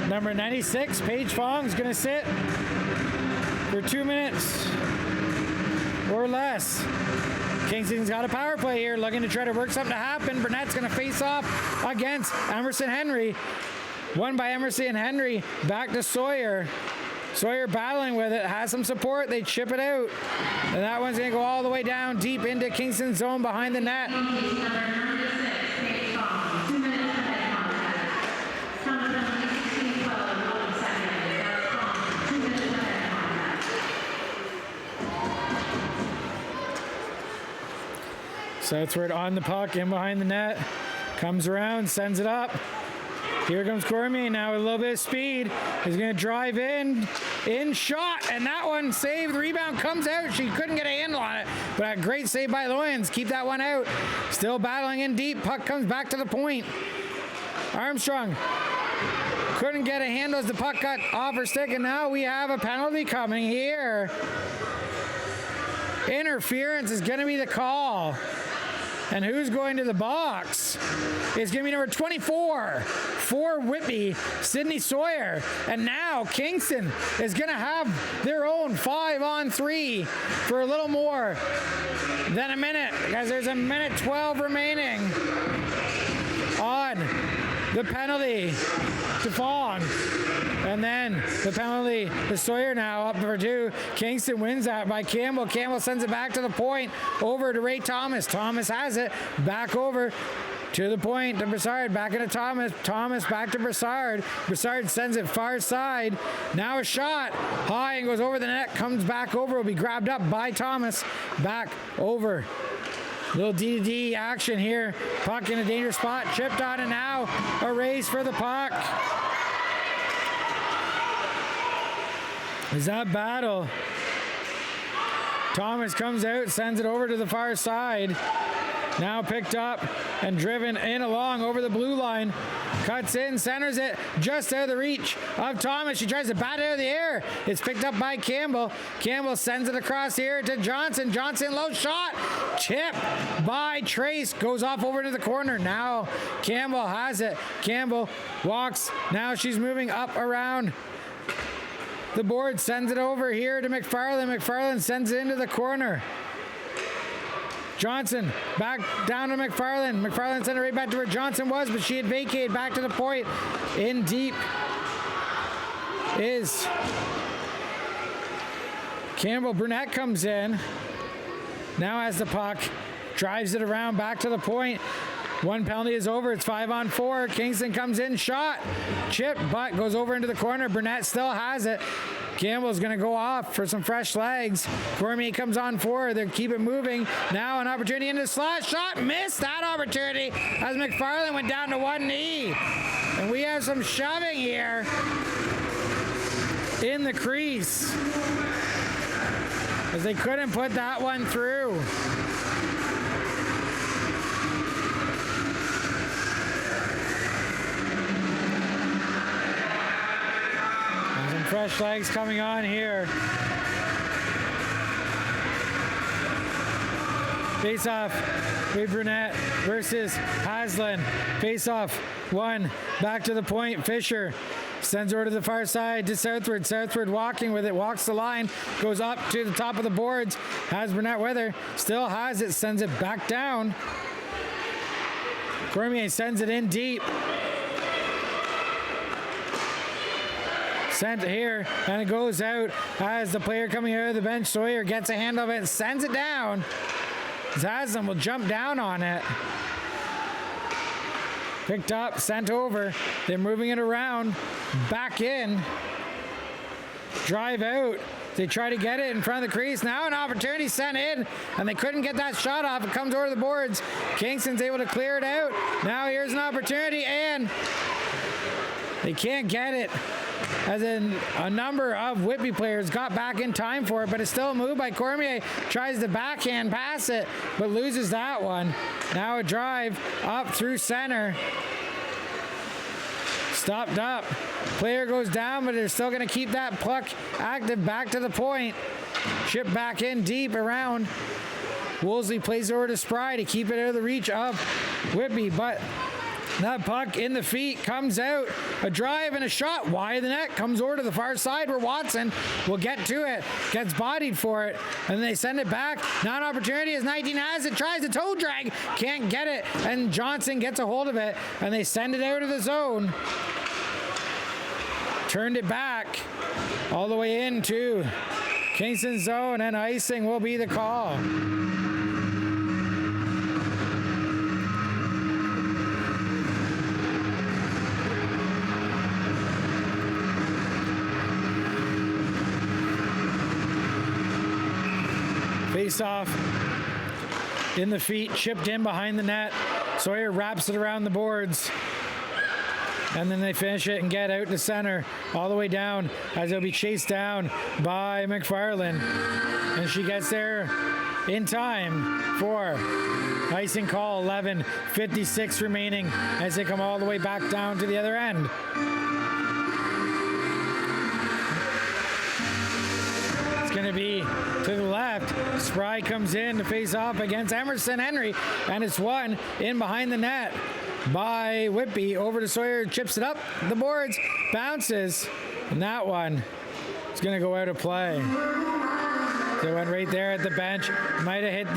Speaker 1: number 96, Paige Fong, is going to sit for 2 minutes or less. Kingston's got a power play here, looking to try to work something to happen. Burnett's going to face off against Emerson Henry. Won by Emerson Henry. Back to Sawyer. Sawyer battling with it, has some support. They chip it out. And that one's going to go all the way down deep into Kingston's zone behind the net. Southward on the puck, in behind the net. Comes around, sends it up. Here comes Cormier now with a little bit of speed. He's going to drive in shot, and that one saved. The rebound comes out. She couldn't get a handle on it, but a great save by Loyens. Keep that one out. Still battling in deep. Puck comes back to the point. Armstrong couldn't get a handle as the puck got off her stick, and now we have a penalty coming here. Interference is going to be the call. And who's going to the box? It's going to be number 24 for Whitby, Sydney Sawyer. And now Kingston is going to have their own 5-on-3 for a little more than a minute, because there's a minute 12 remaining on the penalty to Fawn. And then the penalty to Sawyer now up for 2. Kingston wins that by Campbell. Campbell sends it back to the point, over to Ray Thomas. Thomas has it, back over to the point to Broussard, back into Thomas. Thomas back to Broussard. Broussard sends it far side. Now a shot, high and goes over the net, comes back over, will be grabbed up by Thomas. Back over. Little D-to-D action here. Puck in a dangerous spot, chipped on, and now a race for the puck. Is that battle? Thomas comes out, sends it over to the far side. Now picked up and driven in along over the blue line. Cuts in, centers it just out of the reach of Thomas. She tries to bat it out of the air. It's picked up by Campbell. Campbell sends it across here to Johnson. Johnson, low shot. Chip by Trace. Goes off over to the corner. Now Campbell has it. Campbell walks. Now she's moving up around the board, sends it over here to McFarland. McFarland sends it into the corner. Johnson back down to McFarland. McFarland sent it right back to where Johnson was, but she had vacated back to the point. In deep is Campbell. Burnett comes in. Now has the puck. Drives it around back to the point. One penalty is over. It's 5-on-4. Kingston comes in, shot, chip, but goes over into the corner. Burnett still has it. Campbell's going to go off for some fresh legs. Cormier comes on forward. They keep it moving. Now an opportunity into the slot. Shot, missed that opportunity as McFarland went down to one knee. And we have some shoving here in the crease, as they couldn't put that one through. And some fresh legs coming on here. Face off, Wade Brunette versus Haslan. Face off, one, back to the point. Fisher sends her to the far side to Southward. Southward walking with it, walks the line, goes up to the top of the boards. Has Brunette with her, still has it, sends it back down. Cormier sends it in deep. Sent here, and it goes out as the player coming out of the bench, Sawyer, gets a hand of it and sends it down. Haslan will jump down on it. Picked up, sent over. They're moving it around, back in. Drive out. They try to get it in front of the crease. Now an opportunity sent in, and they couldn't get that shot off. It comes over the boards. Kingston's able to clear it out. Now here's an opportunity, and they can't get it. As in, a number of Whitby players got back in time for it, but it's still a move by Cormier. Tries to backhand pass it, but loses that one. Now a drive up through center. Stopped up. Player goes down, but they're still going to keep that puck active back to the point. Chip back in deep around. Woolsey plays over to Spry to keep it out of the reach of Whitby, but that puck in the feet comes out. A drive and a shot wide of the net. Comes over to the far side where Watson will get to it. Gets bodied for it. And they send it back. Now an opportunity as 19 has it. Tries a toe drag. Can't get it. And Johnson gets a hold of it. And they send it out of the zone. Turned it back all the way into Kingston zone. And icing will be the call. Face off in the feet, chipped in behind the net. Sawyer wraps it around the boards. And then they finish it and get out to center all the way down as it'll be chased down by McFarland. And she gets there in time for icing call. 11:56 remaining as they come all the way back down to the other end. It's going to be to the left. Spry comes in to face off against Emerson Henry, and it's one in behind the net by Whitby. Over to Sawyer, chips it up the boards, bounces, and that one is going to go out of play. So it went right there at the bench. Might have hit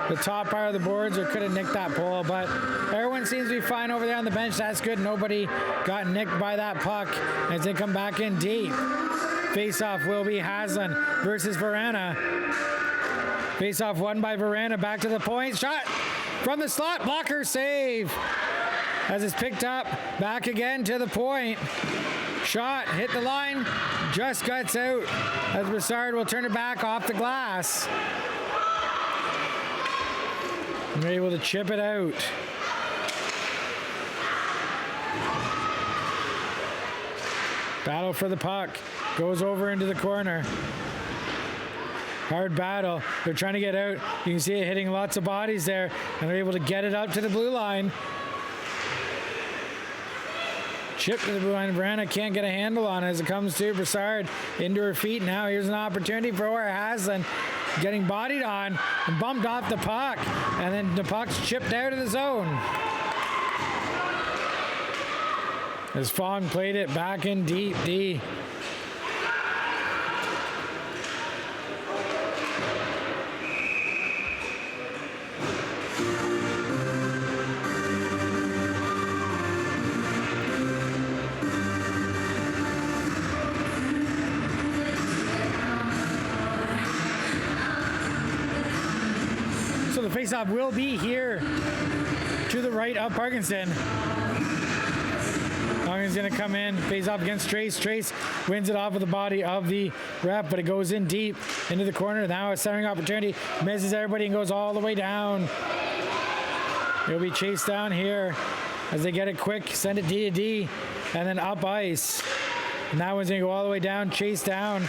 Speaker 1: the top part of the boards, or could have nicked that pole, but everyone seems to be fine over there on the bench. That's good. Nobody got nicked by that puck as they come back in deep. Face-off will be Haslan versus Verana. Face-off won by Verana. Back to the point. Shot from the slot. Blocker save. As it's picked up. Back again to the point. Shot. Hit the line. Just guts out. As Broussard will turn it back off the glass. And they're able to chip it out. Battle for the puck. Goes over into the corner. Hard battle. They're trying to get out. You can see it hitting lots of bodies there. And they're able to get it up to the blue line. Chip to the blue line. Verana can't get a handle on it as it comes to Broussard into her feet. Now here's an opportunity for Haslan. Getting bodied on and bumped off the puck. And then the puck's chipped out of the zone. As Fong played it back in deep D. So the faceoff will be here to the right of Parkinson. Longman's going to come in, face off against Trace. Trace wins it off of the body of the rep, but it goes in deep into the corner. Now a centering opportunity, misses everybody and goes all the way down It'll be chased down here as they get it quick, send it D to D, and then up ice. And that one's gonna go all the way down, chased down,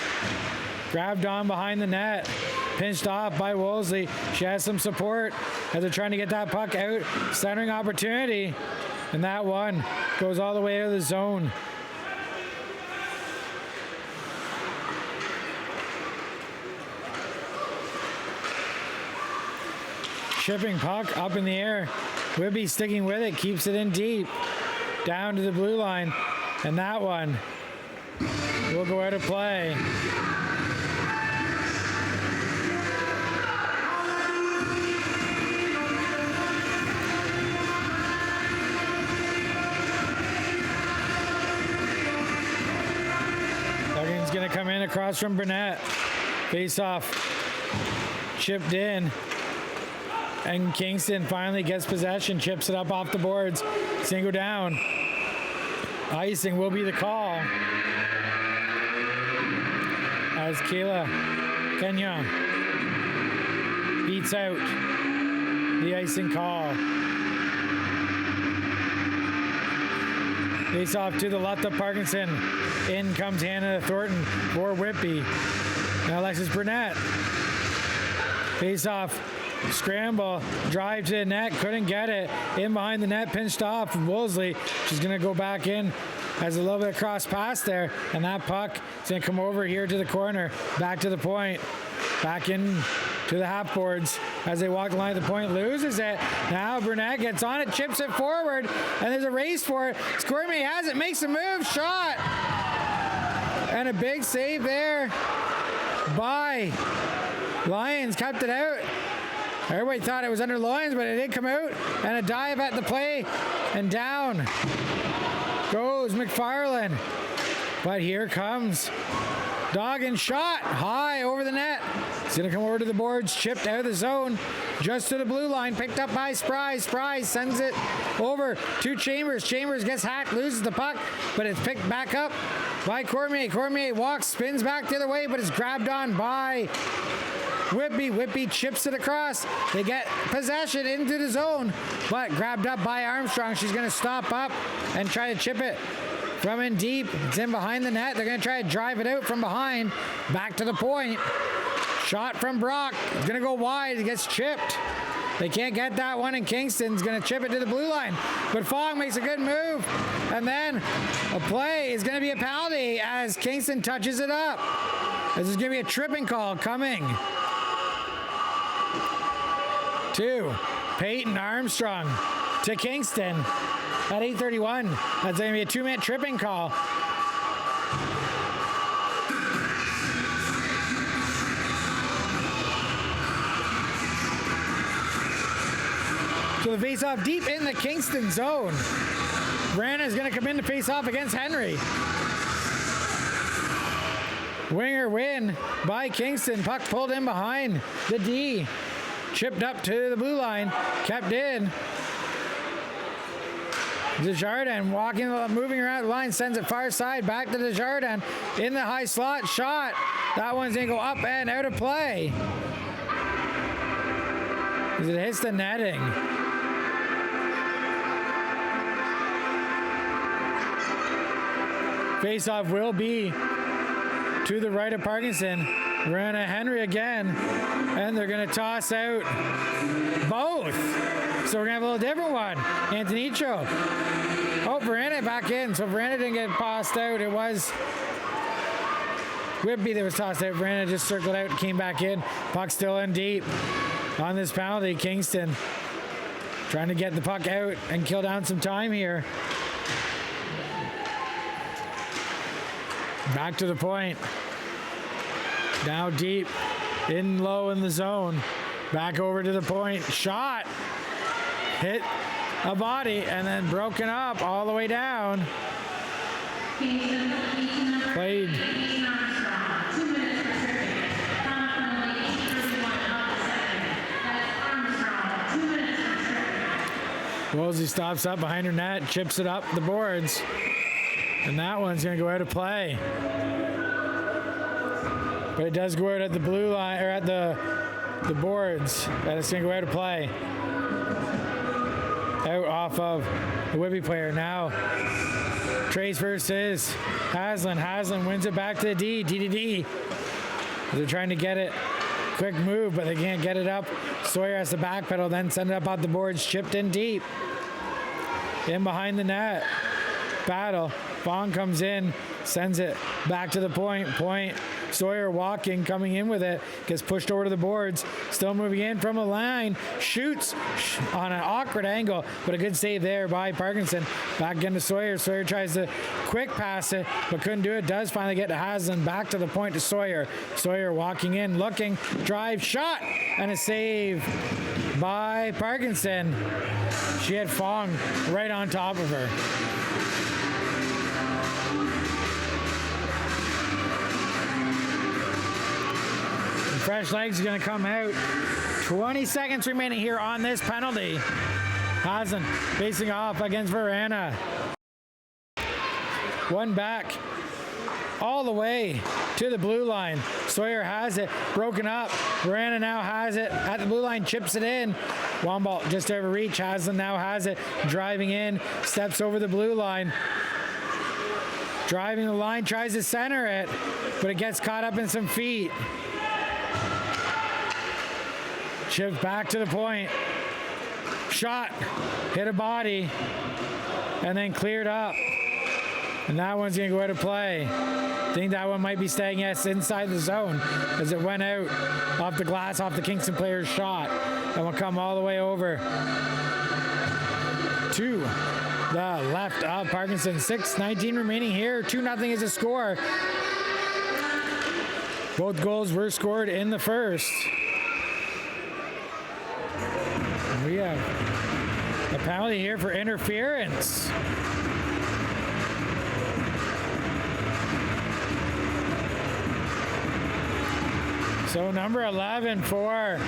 Speaker 1: grabbed on behind the net, pinched off by Wolseley. She has some support as they're trying to get that puck out. Centering opportunity, and that one goes all the way out of the zone. Chipping puck up in the air. Whitby sticking with it, keeps it in deep, down to the blue line, and that one will go out of play. Duggan's gonna come in across from Burnett. Face off, chipped in. And Kingston finally gets possession, chips it up off the boards. It's gonna go down. Icing will be the call. As Kayla Kenya beats out the icing call. Face off to the left of Parkinson. In comes Hannah Thornton for Whitby. Now Alexis Burnett. Face off. Scramble, drive to the net, couldn't get it. In behind the net, pinched off from Wolseley. She's gonna go back in. Has a little bit of cross pass there, and that puck is gonna come over here to the corner, back to the point, back in to the half boards as they walk the line of the point, loses it. Now Burnett gets on it, chips it forward, and there's a race for it. Cormier has it, makes a move, shot, and a big save there by Lions, kept it out. Everybody thought it was under Lions, but it did come out. And a dive at the play. And down goes McFarland. But here comes Duggan, shot high over the net. It's going to come over to the boards, chipped out of the zone, just to the blue line, picked up by Spry. Spry sends it over to Chambers. Chambers gets hacked, loses the puck, but it's picked back up by Cormier. Cormier walks, spins back the other way, but is grabbed on by Whitby. Whitby chips it across. They get possession into the zone, but grabbed up by Armstrong. She's going to stop up and try to chip it from in deep. It's in behind the net. They're going to try to drive it out from behind. Back to the point. Shot from Brock. It's going to go wide. It gets chipped. They can't get that one, and Kingston's going to chip it to the blue line. But Fong makes a good move. And then a play is going to be a penalty as Kingston touches it up. This is going to be a tripping call coming to Peyton Armstrong to Kingston at 8:31. That's going to be a 2-minute tripping call. So the face-off deep in the Kingston zone. Brandon is going to come in to face off against Henry. Winger win by Kingston. Puck pulled in behind the D. Chipped up to the blue line, kept in. Desjardins moving around the line, sends it far side, back to Desjardins. In the high slot, shot. That one's gonna go up and out of play. As it hits the netting. Face-off will be to the right of Parkinson. Rana Henry again, and they're going to toss out both. So we're going to have a little different one. Antonicho. Oh, Verena back in. So Verena didn't get tossed out. It was Whitby that was tossed out. Verena just circled out and came back in. Puck still in deep. On this penalty, Kingston trying to get the puck out and kill down some time here. Back to the point. Now deep, in low in the zone. Back over to the point. Shot. Hit a body and then broken up all the way down. Played. Woolsey stops up behind her net, chips it up the boards. And that one's going to go out of play. But it does go out at the blue line, or at the boards. And it's going to go out of play. out off of the Whitby player. Now, Trace versus Haslam. Haslam wins it back to the D. D to D. They're trying to get it. Quick move, but they can't get it up. Sawyer has to backpedal, then send it up out the boards. Chipped in deep. In behind the net. Battle. Vaughn comes in, sends it back to the point. Point. Sawyer walking, coming in with it, gets pushed over to the boards, still moving in from a line, shoots on an awkward angle, but a good save there by Parkinson. Back into Sawyer. Sawyer tries to quick pass it, but couldn't do it. Does finally get to Haslam, back to the point to Sawyer. Sawyer walking in, looking, drive, shot, and a save by Parkinson. She had Fong right on top of her. Fresh legs are going to come out. 20 seconds remaining here on this penalty. Haslam facing off against Verana. One back all the way to the blue line. Sawyer has it broken up. Verana now has it at the blue line, chips it in. Womble just over reach. Haslam now has it, driving in, steps over the blue line. Driving the line, tries to center it, but it gets caught up in some feet. Chipped back to the point. Shot, hit a body, and then cleared up. And that one's gonna go out of play. I think that one might be staying, yes, inside the zone as it went out off the glass, off the Kingston player's shot. And will come all the way over to the left of Parkinson. 6:19 remaining here. 2-0 is a score. Both goals were scored in the first. We have a penalty here for interference. So number 11 for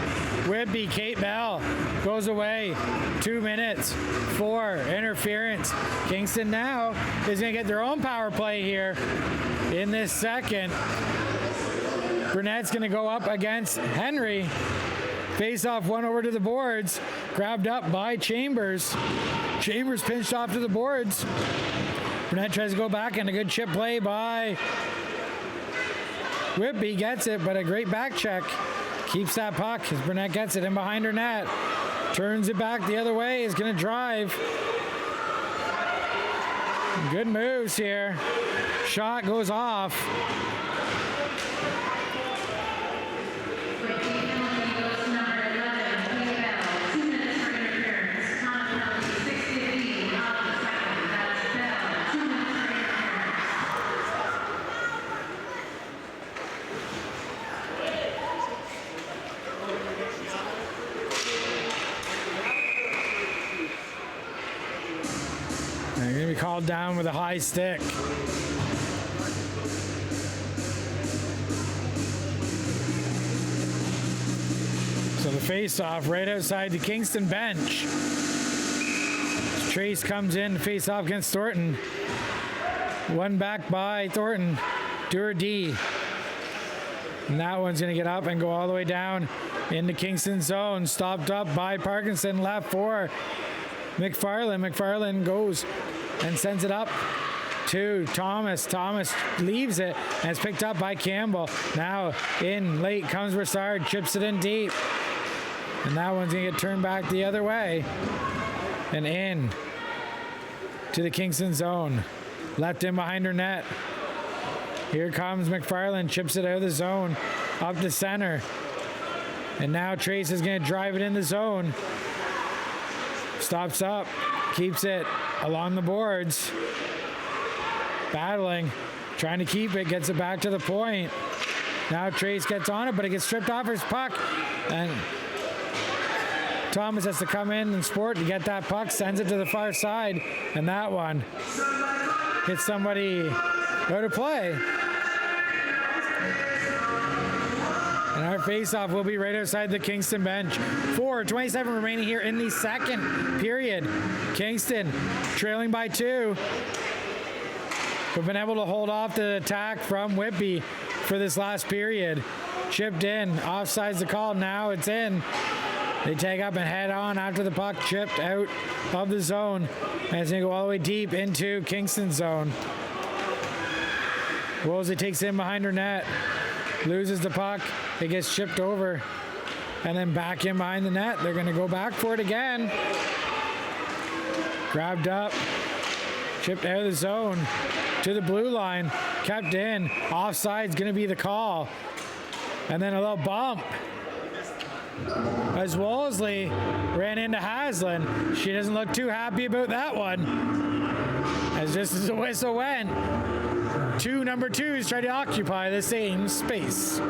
Speaker 1: Whitby, Kate Bell, goes away. 2 minutes for interference. Kingston now is going to get their own power play here in this second. Burnett's going to go up against Henry. Face off one over to the boards, grabbed up by Chambers. Chambers pinched off to the boards. Burnett tries to go back, and a good chip play by Whitby. Gets it, but a great back check. Keeps that puck as Burnett gets it in behind her net. Turns it back the other way, is going to drive. Good moves here. Shot goes off. They're going to be called down with a high stick. So the face-off right outside the Kingston bench. Trace comes in to face off against Thornton. One back by Thornton to her D. And that one's going to get up and go all the way down into Kingston zone. Stopped up by Parkinson, left for McFarland. McFarland goes and sends it up to Thomas. Thomas leaves it and it's picked up by Campbell. Now in late comes Broussard, chips it in deep. And that one's going to get turned back the other way. And in to the Kingston zone. Left in behind her net. Here comes McFarland, chips it out of the zone, up the center. And now Trace is going to drive it in the zone. Stops up, keeps it along the boards. Battling, trying to keep it, gets it back to the point. Now Trace gets on it, but it gets stripped off his puck. And Thomas has to come in and sport to get that puck, sends it to the far side. And that one hits somebody out of play. And our face-off will be right outside the Kingston bench. 4:27 remaining here in the second period. Kingston trailing by 2. We've been able to hold off the attack from Whitby for this last period. Chipped in, offside's the call, now it's in. They tag up and head on after the puck chipped out of the zone. And it's going to go all the way deep into Kingston's zone. Woolsey takes in behind her net. Loses the puck. It gets chipped over. And then back in behind the net. They're going to go back for it again. Grabbed up. Chipped out of the zone to the blue line. Kept in. Offside's going to be the call. And then a little bump. As Wolseley ran into Haslam. She doesn't look too happy about that one. As just as the whistle went, two number twos try to occupy the same space.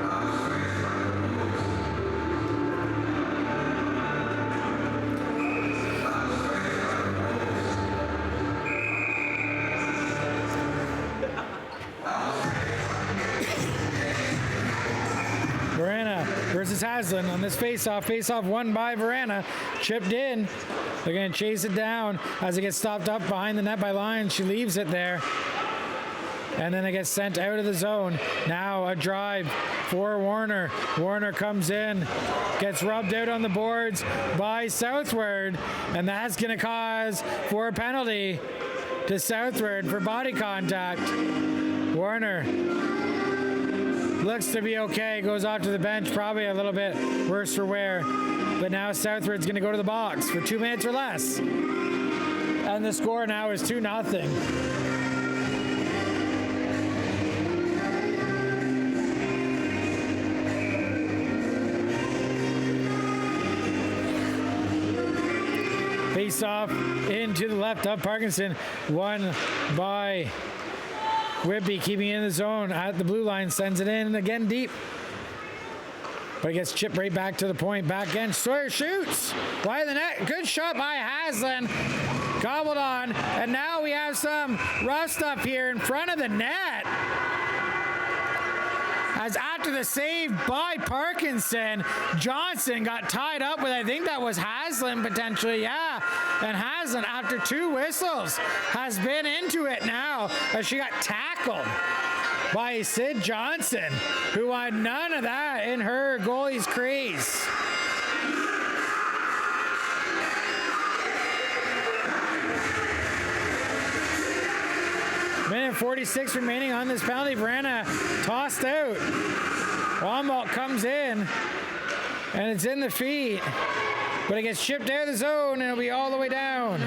Speaker 1: Versus Haslam on this face-off. Face-off won by Verana. Chipped in. They're going to chase it down as it gets stopped up behind the net by Lyons. She leaves it there. And then it gets sent out of the zone. Now a drive for Warner. Warner comes in. Gets rubbed out on the boards by Southward. And that's going to cause for a penalty to Southward for body contact. Warner looks to be okay, goes off to the bench, probably a little bit worse for wear. But now Southward's going to go to the box for 2 minutes or less. And the score now is 2-0. Face off into the left of Parkinson, won by Whitby, keeping it in the zone at the blue line, sends it in again deep. But it gets chipped right back to the point. Back end, Sawyer shoots. Wide the net. Good shot by Haslam. Gobbled on. And now we have some rough stuff here in front of the net. As after the save by Parkinson, Johnson got tied up with, I think that was Haslam potentially, yeah. And Haslam, after 2 whistles, has been into it now as she got tackled by Sid Johnson, who had none of that in her goalie's crease. Minute 46 remaining on this penalty. Verana tossed out. Wombolt comes in, and it's in the feet, but it gets shipped out of the zone, and it'll be all the way down.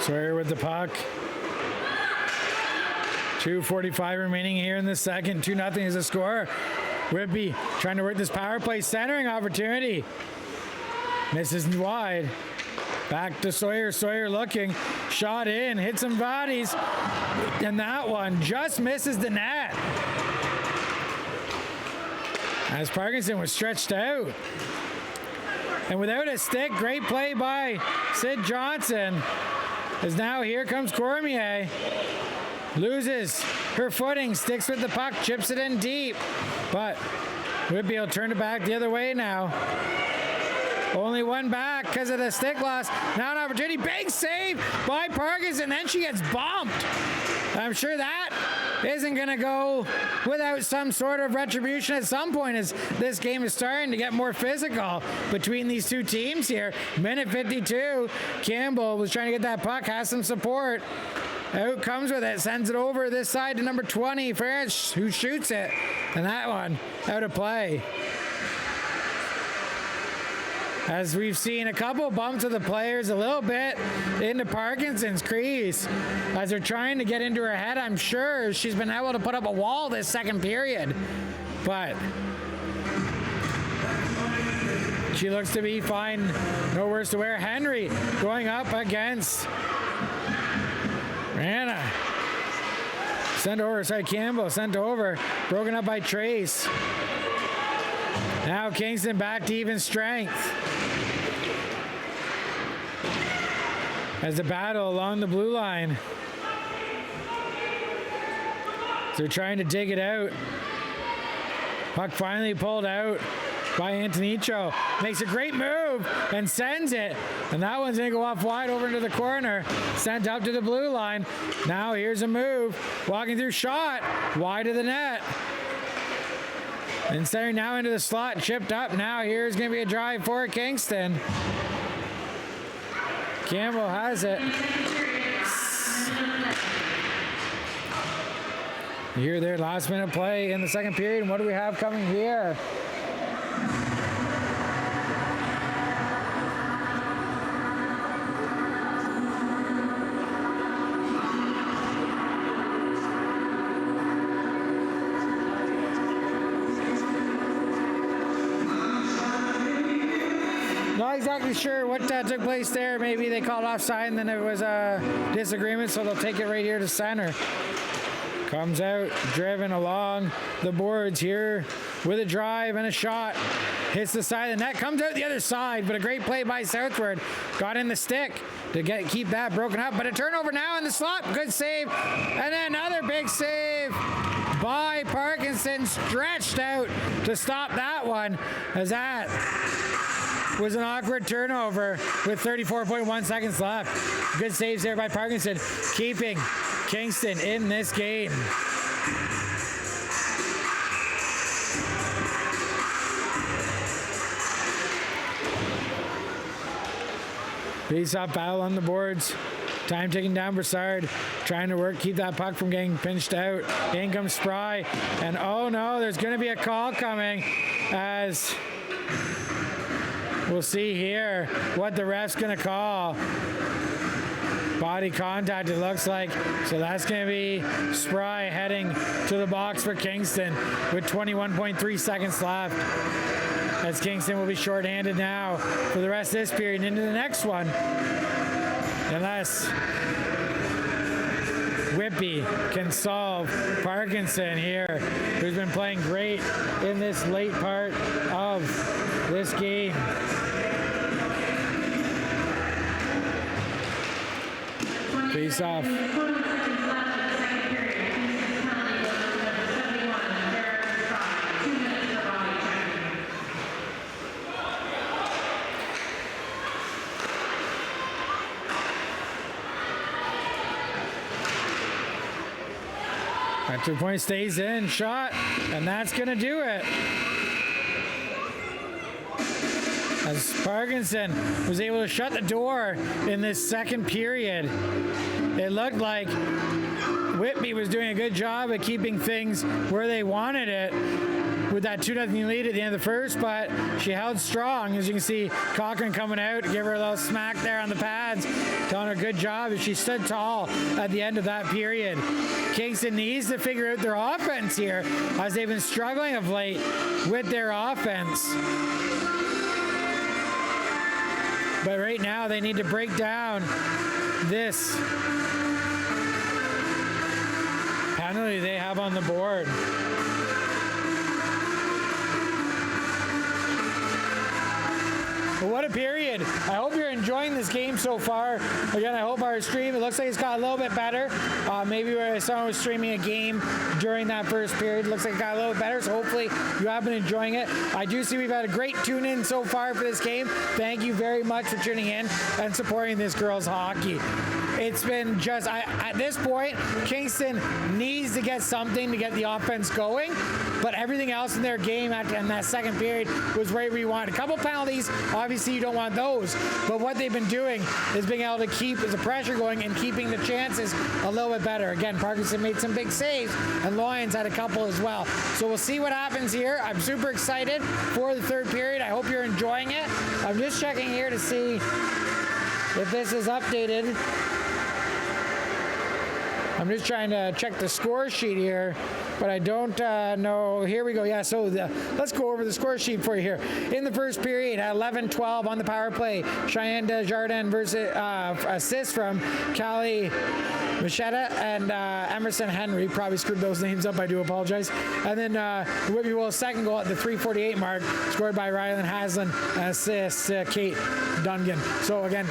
Speaker 1: Sawyer with the puck. 2:45 remaining here in the second. 2-0 is the score. Whitby trying to work this power play, centering opportunity. Misses wide. Back to Sawyer. Sawyer looking. Shot in. Hit some bodies. And that one just misses the net. As Parkinson was stretched out. And without a stick, great play by Sid Johnson. As now here comes Cormier. Loses her footing, sticks with the puck, chips it in deep. But Whitby will turn it back the other way now. Only one back because of the stick loss. Now an opportunity. Big save by Parkinson. Then she gets bumped. I'm sure that isn't going to go without some sort of retribution at some point as this game is starting to get more physical between these two teams here. Minute 52. Campbell was trying to get that puck, has some support. Out comes with it, sends it over this side to number 20, Ferris, who shoots it. And that one out of play. As we've seen a couple bumps of the players a little bit into Parkinson's crease as they're trying to get into her head. I'm sure she's been able to put up a wall this second period, but she looks to be fine. No worse to wear. Henry going up against Anna. Sent over, sorry, Campbell sent over. Broken up by Trace. Now Kingston back to even strength. as the battle along the blue line. They're trying to dig it out. Puck finally pulled out by Antonicho. Makes a great move and sends it. And that one's going to go off wide over into the corner. Sent up to the blue line. Now here's a move. Walking through shot. Wide of the net. And center now into the slot. Chipped up. Now here's going to be a drive for Kingston. Campbell has it. Here, their last minute play in the second period. And what do we have coming here? Not exactly sure what took place there. Maybe they called offside and then it was a disagreement, so they'll take it right here to center. Comes out, driven along the boards here with a drive and a shot. Hits the side of the net, comes out the other side, but a great play by Southward. Got in the stick to keep that broken up, but a turnover now in the slot. Good save, and then another big save by Parkinson, stretched out to stop that one, as that was an awkward turnover with 34.1 seconds left. Good saves there by Parkinson, keeping Kingston in this game. Face-off battle on the boards. Time ticking down. Broussard trying to keep that puck from getting pinched out. In comes Spry, and oh no, there's going to be a call coming, as we'll see here what the ref's going to call. Body contact, it looks like. So that's going to be Spry heading to the box for Kingston with 21.3 seconds left. As Kingston will be shorthanded now for the rest of this period and into the next one. Unless Whitby can solve Parkinson here, who's been playing great in this late part of this game. Face off. That 2-point stays in, shot, and that's going to do it. As Parkinson was able to shut the door in this second period. It looked like Whitby was doing a good job at keeping things where they wanted it with that 2-0 lead at the end of the first, but she held strong. As you can see, Cochran coming out to give her a little smack there on the pads, telling her good job as she stood tall at the end of that period. Kingston needs to figure out their offense here, as they've been struggling of late with their offense. But right now they need to break down this penalty they have on the board. But what a period. I hope you're enjoying this game so far. Again, I hope our stream, it looks like it's got a little bit better. Maybe where someone was streaming a game during that first period, it looks like it got a little bit better, so hopefully you have been enjoying it. I do see we've had a great tune-in so far for this game. Thank you very much for tuning in and supporting this girls' hockey. It's been just, at this point, Kingston needs to get something to get the offense going, but everything else in their game in that second period was right where you want. A couple penalties, obviously you don't want those, but what they've been doing is being able to keep the pressure going and keeping the chances a little bit better. Again, Parkinson made some big saves, and Lyons had a couple as well. So we'll see what happens here. I'm super excited for the third period. I hope you're enjoying it. I'm just checking here to see if this is updated. I'm just trying to check the score sheet here, but I don't know. Here we go. Yeah, so let's go over the score sheet for you here. In the first period, 11-12 on the power play. Cheyenne Desjardins versus assists from Callie Machetta and Emerson Henry. Probably screwed those names up. I do apologize. And then Whitby Wolves' second goal at the 3:48 mark, scored by Rylan Haslam, and assist Kate Dungan. So again,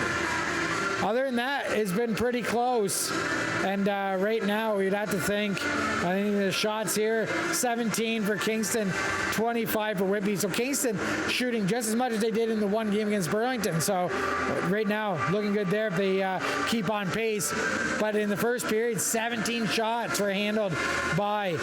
Speaker 1: other than that, it's been pretty close. And right now, we'd have to think, I think the shots here, 17 for Kingston, 25 for Whitby. So Kingston shooting just as much as they did in the one game against Burlington. So right now, looking good there if they keep on pace. But in the first period, 17 shots were handled by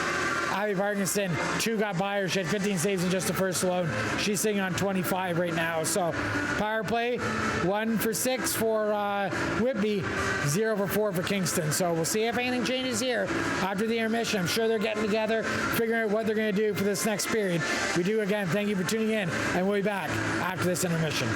Speaker 1: Abby Parkinson. 2 got by her. She had 15 saves in just the first alone. She's sitting on 25 right now. So power play, 1 for 6 for Whitby, 0 for 4 for Kingston. So we'll see if anything changes here after the intermission. I'm sure they're getting together, figuring out what they're going to do for this next period. We do again. Thank you for tuning in, and we'll be back after this intermission.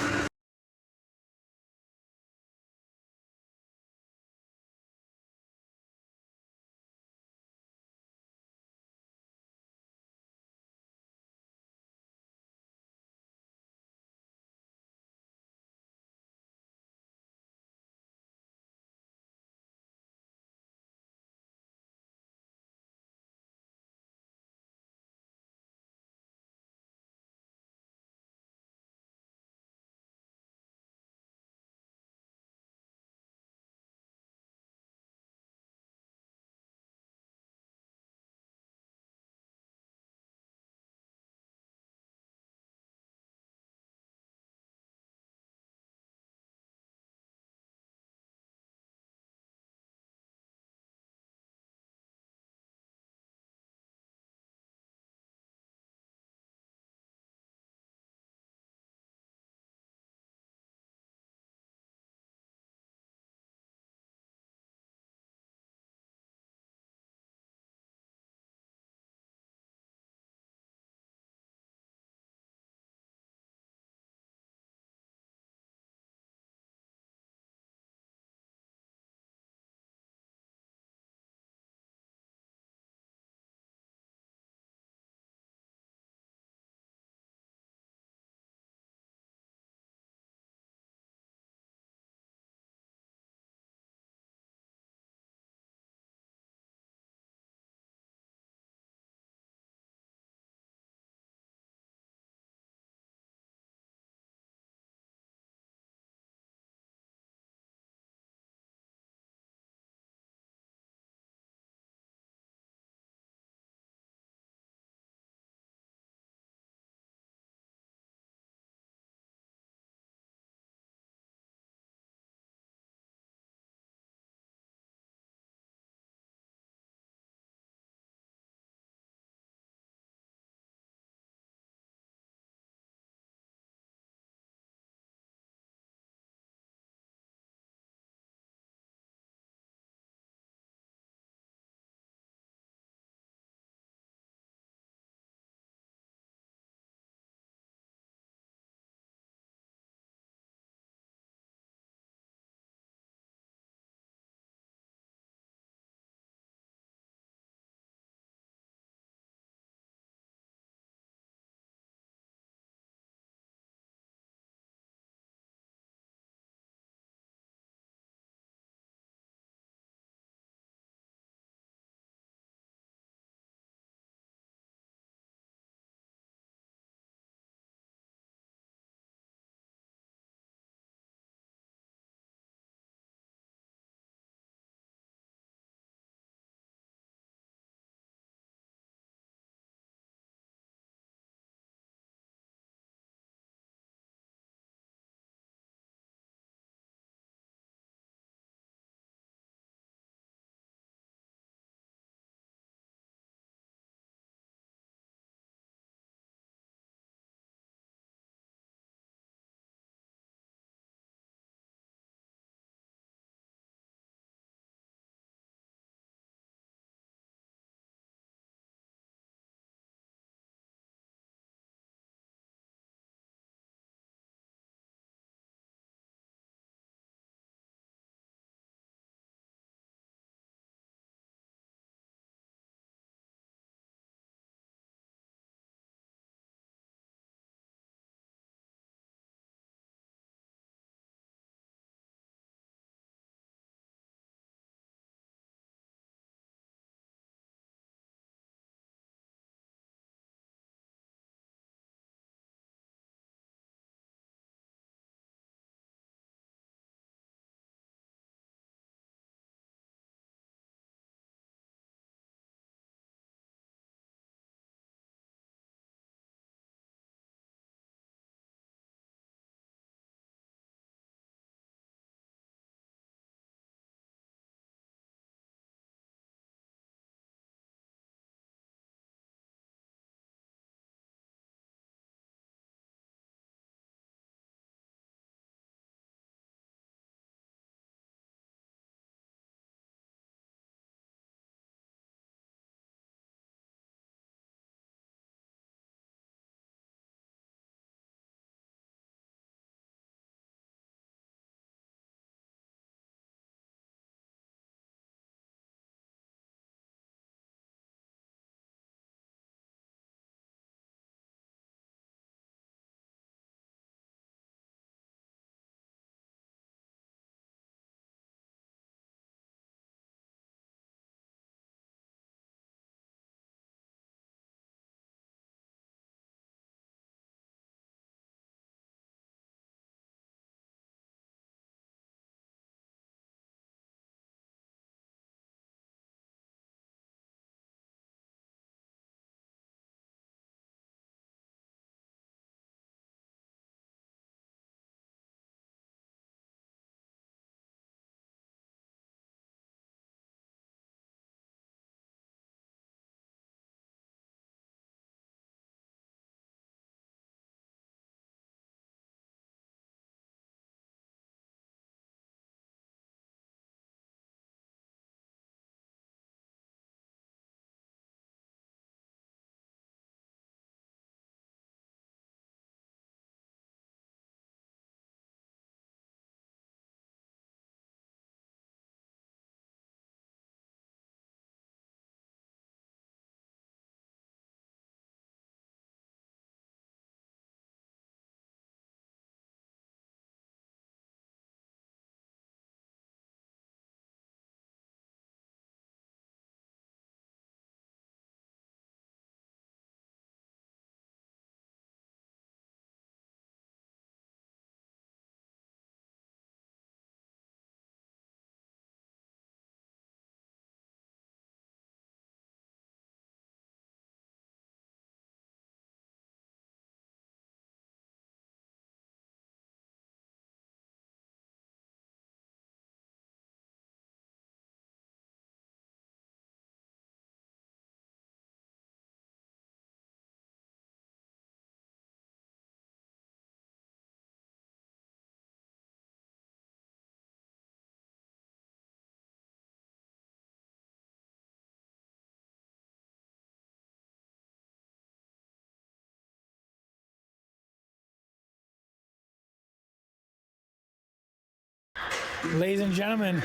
Speaker 1: Ladies and gentlemen,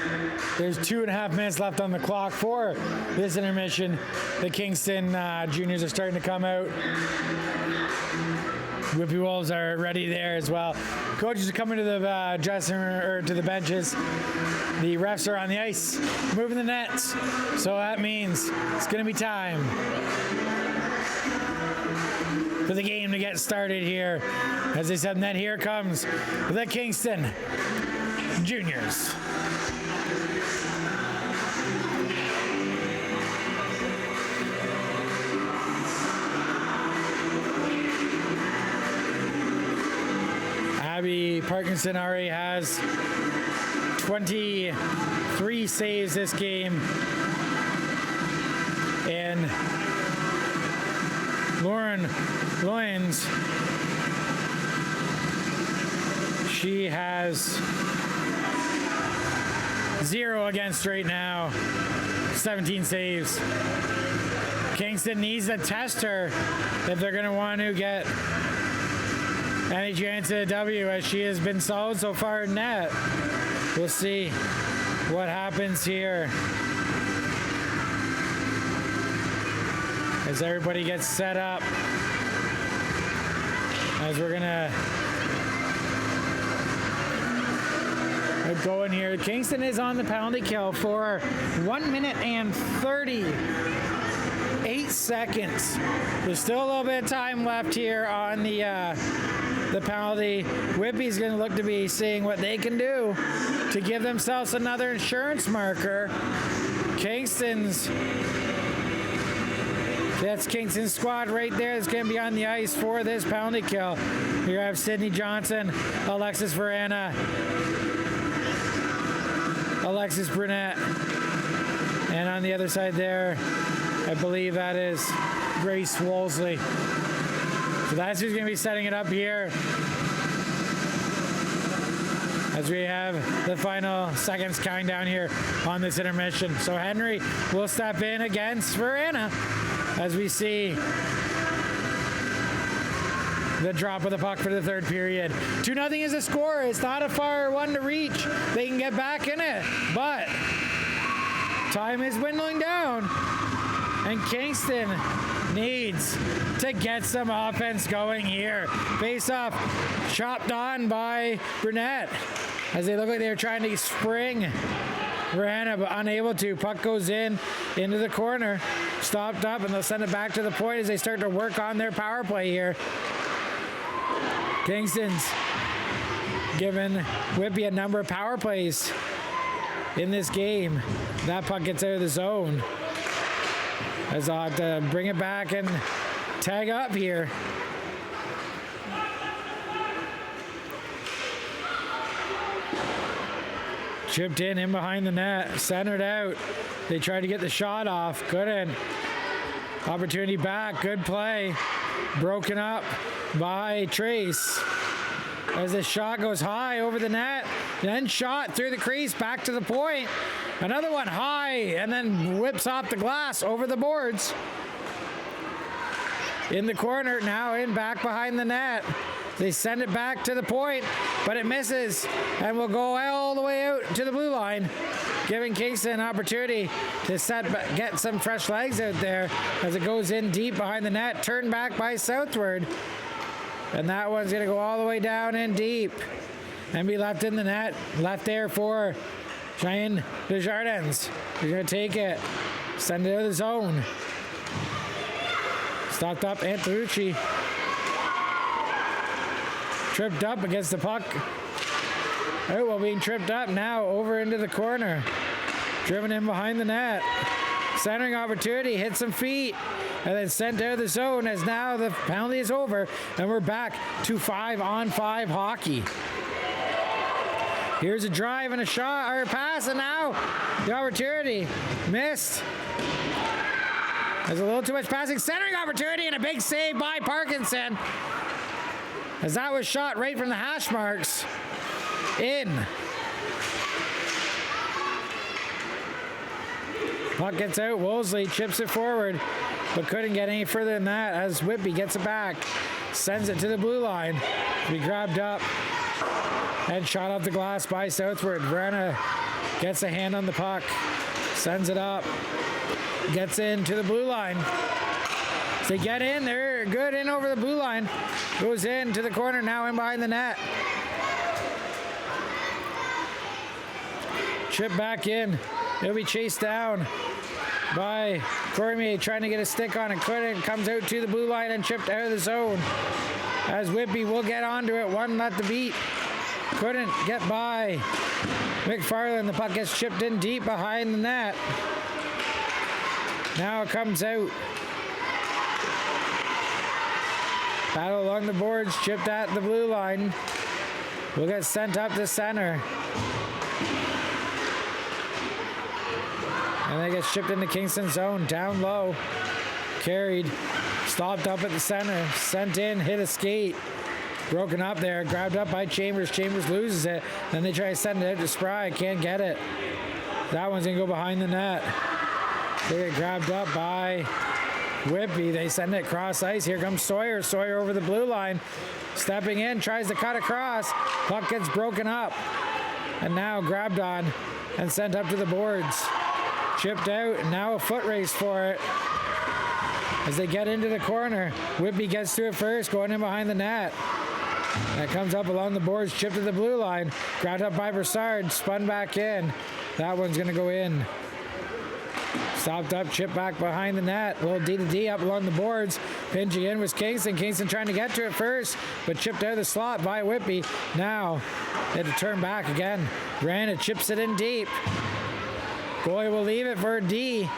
Speaker 1: there's 2.5 minutes left on the clock for this intermission. The Kingston juniors are starting to come out. Whitby Wolves are ready there as well. Coaches are coming to the dressing room or to the benches. The refs are on the ice, moving the nets. So that means it's going to be time for the game to get started here. As they said, net here comes the Kingston juniors. Abby Parkinson already has 23 saves this game. And Lauren Loyens, she has 0 against right now, 17 saves. Kingston needs to test her if they're going to want to get any chance at a W, as she has been solid so far in net. We'll see what happens here as everybody gets set up. As we're gonna go in here. Kingston is on the penalty kill for 1 minute and 38 seconds. There's still a little bit of time left here on the penalty. Whitby's going to look to be seeing what they can do to give themselves another insurance marker. That's Kingston's squad right there. That's going to be on the ice for this penalty kill. Here I have Sydney Johnson, Alexis Verana, Alexis Brunette, and on the other side there, I believe that is Grace Wolseley. So that's who's going to be setting it up here as we have the final seconds counting down here on this intermission. So Henry will step in against Verana as we see the drop of the puck for the third period. 2-0 is the score. It's not a far one to reach. They can get back in it, but time is dwindling down, and Kingston needs to get some offense going here. Face off, chopped on by Brunette as they look like they're trying to spring Verana, but unable to. Puck goes into the corner, stopped up, and they'll send it back to the point as they start to work on their power play here. Kingston's given Whitby a number of power plays in this game. That puck gets out of the zone, as I'll have to bring it back and tag up here. Chipped in behind the net, centered out. They tried to get the shot off, couldn't. Opportunity back, good play. Broken up by Trace as the shot goes high over the net, then shot through the crease back to the point. Another one high, and then whips off the glass over the boards. In the corner, now in back behind the net. They send it back to the point, but it misses and will go all the way out to the blue line, giving Kingston an opportunity to get some fresh legs out there as it goes in deep behind the net, turned back by Southward. And that one's going to go all the way down in deep and be left in the net, left there for Cheyenne Desjardins. They're going to take it, send it out of the zone. Stopped up Antonucci. Tripped up against the puck. Oh, well, being tripped up now over into the corner. Driven in behind the net. Centering opportunity, hit some feet, and then sent out of the zone as now the penalty is over, and we're back to 5-on-5 hockey. Here's a drive and a shot, or a pass, and now the opportunity missed. There's a little too much passing. Centering opportunity and a big save by Parkinson, as that was shot right from the hash marks in. Puck gets out. Wolseley chips it forward, but couldn't get any further than that as Whitby gets it back. Sends it to the blue line. We grabbed up and shot off the glass by Southward. Verena gets a hand on the puck, sends it up, gets into the blue line. They get in, they're good in over the blue line. Goes in to the corner, now in behind the net. Chip back in. It'll be chased down by Cormier, trying to get a stick on it. Couldn't. Comes out to the blue line and chipped out of the zone. As Whitby will get onto it. One left to beat. Couldn't get by McFarland. The puck gets chipped in deep behind the net. Now it comes out. Battle along the boards, chipped at the blue line. Will get sent up to center. And then gets chipped into Kingston zone, down low. Carried, stopped up at the center, sent in, hit a skate. Broken up there, grabbed up by Chambers. Chambers loses it. Then they try to send it out to Spry, can't get it. That one's gonna go behind the net. They get grabbed up by Whitby. They send it cross ice. Here comes Sawyer. Sawyer over the blue line. Stepping in, tries to cut across. Puck gets broken up. And now grabbed on and sent up to the boards. Chipped out, and now a foot race for it. As they get into the corner, Whitby gets to it first, going in behind the net. That comes up along the boards, chipped to the blue line. Grabbed up by Broussard, spun back in. That one's gonna go in. Stopped up, chipped back behind the net. A little D to D up along the boards. Pinching in was Kingston. Kingston trying to get to it first, but chipped out of the slot by Whitby. Now, they had to turn back again. Rana chips it in deep. Goy will leave it for a D.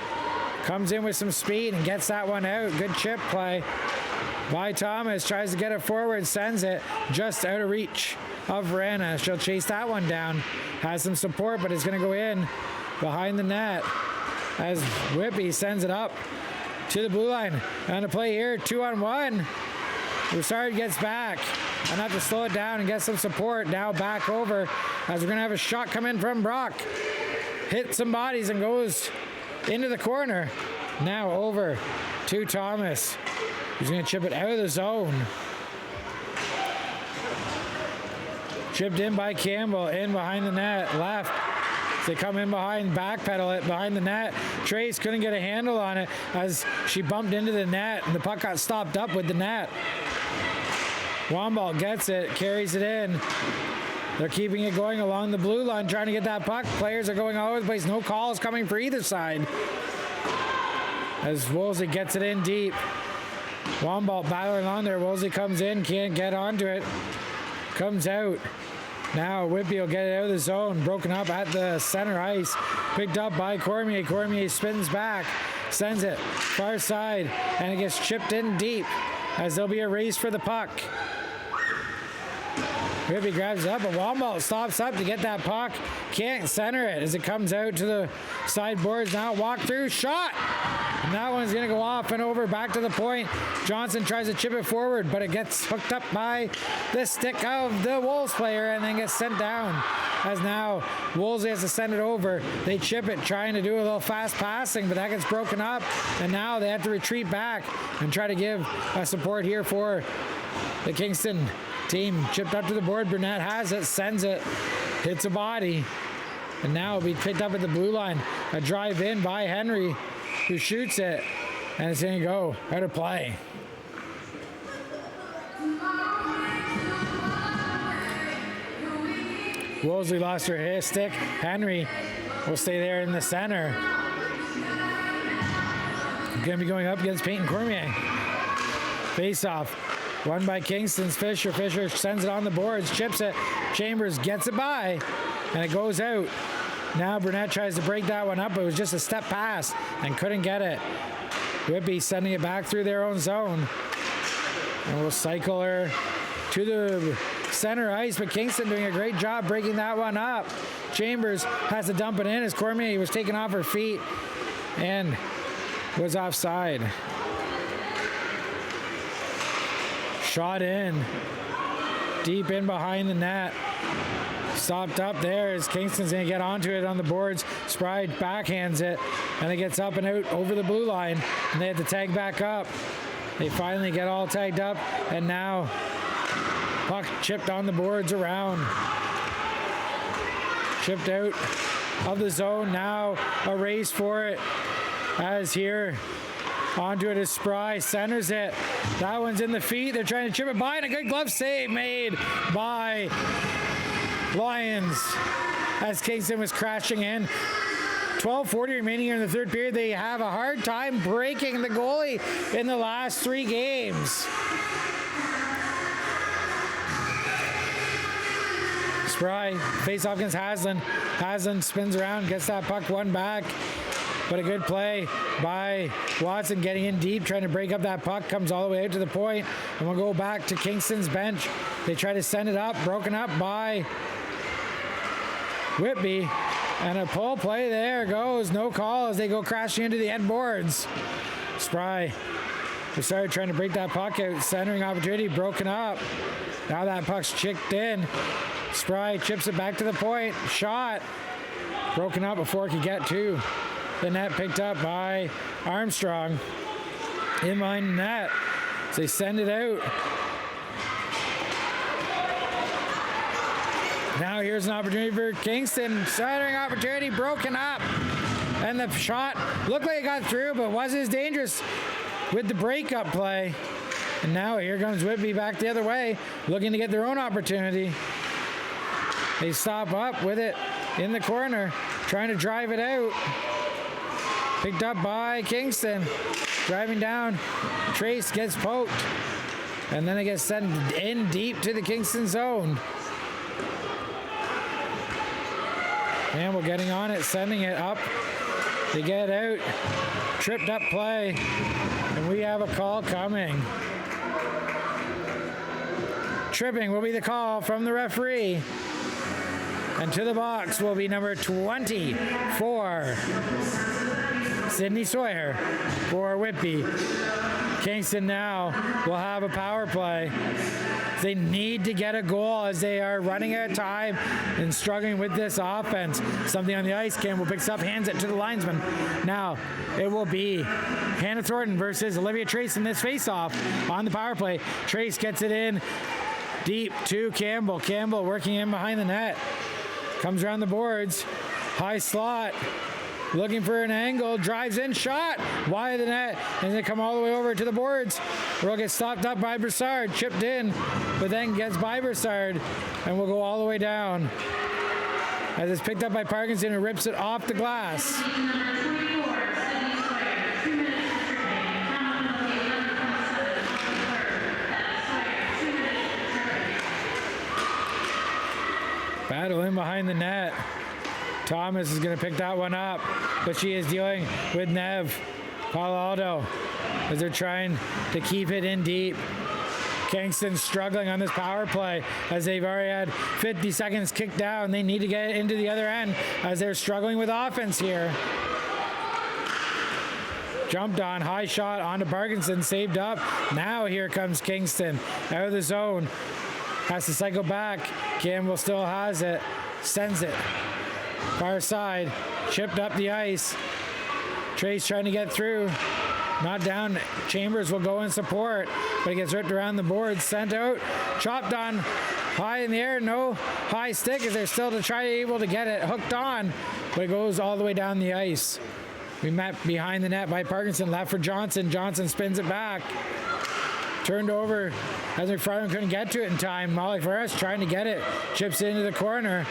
Speaker 1: Comes in with some speed and gets that one out. Good chip play by Thomas. Tries to get it forward, sends it just out of reach of Rana. She'll chase that one down. Has some support, but it's going to go in behind the net. As Whitby sends it up to the blue line. And a play here, 2-on-1. Broussard gets back. Enough to slow it down and get some support. Now back over as we're going to have a shot come in from Brock. Hits some bodies and goes into the corner. Now over to Thomas. He's going to chip it out of the zone. Chipped in by Campbell, in behind the net, left. They come in behind, backpedal it behind the net. Trace couldn't get a handle on it as she bumped into the net and the puck got stopped up with the net. Wamball gets it, carries it in. They're keeping it going along the blue line, trying to get that puck. Players are going all over the place. No calls coming for either side. As Woolsey gets it in deep. Wamball battling on there. Woolsey comes in, can't get onto it. Comes out. Now Whitby will get it out of the zone. Broken up at the center ice. Picked up by Cormier. Cormier spins back. Sends it far side. And it gets chipped in deep as there'll be a race for the puck. Whitby grabs it up, but Wamball stops up to get that puck. Can't center it as it comes out to the sideboards. Now walk through, shot! And that one's going to go off and over back to the point. Johnson tries to chip it forward, but it gets hooked up by the stick of the Wolves player and then gets sent down. As now Wolves has to send it over. They chip it, trying to do a little fast passing, but that gets broken up. And now they have to retreat back and try to give a support here for the Kingston team. Chipped up to the board. Burnett has it, sends it, hits a body. And now it'll be picked up at the blue line. A drive in by Henry, who shoots it. And it's going to go out of play. Woolsey lost her hair stick. Henry will stay there in the center. Going to be going up against Peyton Cormier. Face off. Won by Kingston's Fisher. Fisher sends it on the boards, chips it. Chambers gets it by, and it goes out. Now Burnett tries to break that one up, but it was just a step pass and couldn't get it. Whitby sending it back through their own zone. And we'll cycle her to the center ice, but Kingston doing a great job breaking that one up. Chambers has to dump it in as Cormier was taken off her feet and was offside. Shot in, deep in behind the net. Stopped up there as Kingston's going to get onto it on the boards. Spry backhands it, and it gets up and out over the blue line, and they have to tag back up. They finally get all tagged up, and now puck chipped on the boards around Chipped out of the zone. Now a race for it. As here, onto it is Spry. Centers it. That one's in the feet. They're trying to chip it by, and a good glove save made by Lions as Kingston was crashing in. 12:40 remaining in the third period. They have a hard time breaking the goalie in the last 3 games. Spry face off against Haslam. Haslam spins around, gets that puck one back. But a good play by Watson getting in deep, trying to break up that puck, comes all the way out to the point, and we'll go back to Kingston's bench. They try to send it up, broken up by Whitby, and a pull play there goes, no call as they go crashing into the end boards. Spry, they started trying to break that puck out, centering opportunity, broken up. Now that puck's chipped in. Spry chips it back to the point, shot, broken up before it could get to the net, picked up by Armstrong in behind the net. So they send it out. Now here's an opportunity for Kingston. Centering opportunity, broken up. And the shot looked like it got through, but wasn't as dangerous with the breakup play. And now here comes Whitby back the other way, looking to get their own opportunity. They stop up with it in the corner, trying to drive it out. Picked up by Kingston. Driving down. Trace gets poked. And then it gets sent in deep to the Kingston zone. Campbell getting on it, sending it up. They get out. Tripped up play. And we have a call coming. Tripping will be the call from the referee. And to the box will be number 24. Sydney Sawyer for Whitby. Kingston now will have a power play. They need to get a goal as they are running out of time and struggling with this offense. Something on the ice. Campbell picks up, hands it to the linesman. Now it will be Hannah Thornton versus Olivia Trace in this face-off on the power play. Trace gets it in deep to Campbell. Campbell working in behind the net. Comes around the boards. High slot. Looking for an angle, drives in, shot wide of the net, and they come all the way over to the boards. Will get stopped up by Broussard, chipped in, but then gets by Broussard, and will go all the way down. As it's picked up by Parkinson, who rips it off the glass. Battle in behind the net. Thomas is going to pick that one up, but she is dealing with Nev Palaldo as they're trying to keep it in deep. Kingston struggling on this power play as they've already had 50 seconds kicked down. They need to get it into the other end as they're struggling with offense here. Jumped on, high shot onto Parkinson, saved up. Now here comes Kingston out of the zone. Has to cycle back. Campbell still has it, sends it. Far side, chipped up the ice. Trace trying to get through. Not down. Chambers will go in support, but it gets ripped around the board. Sent out. Chopped on. High in the air. No high stick as they're still able to get it hooked on, but it goes all the way down the ice. We met behind the net by Parkinson. Left for Johnson. Johnson spins it back. Turned over as McFarland couldn't get to it in time. Molly Ferris trying to get it. Chips into the corner.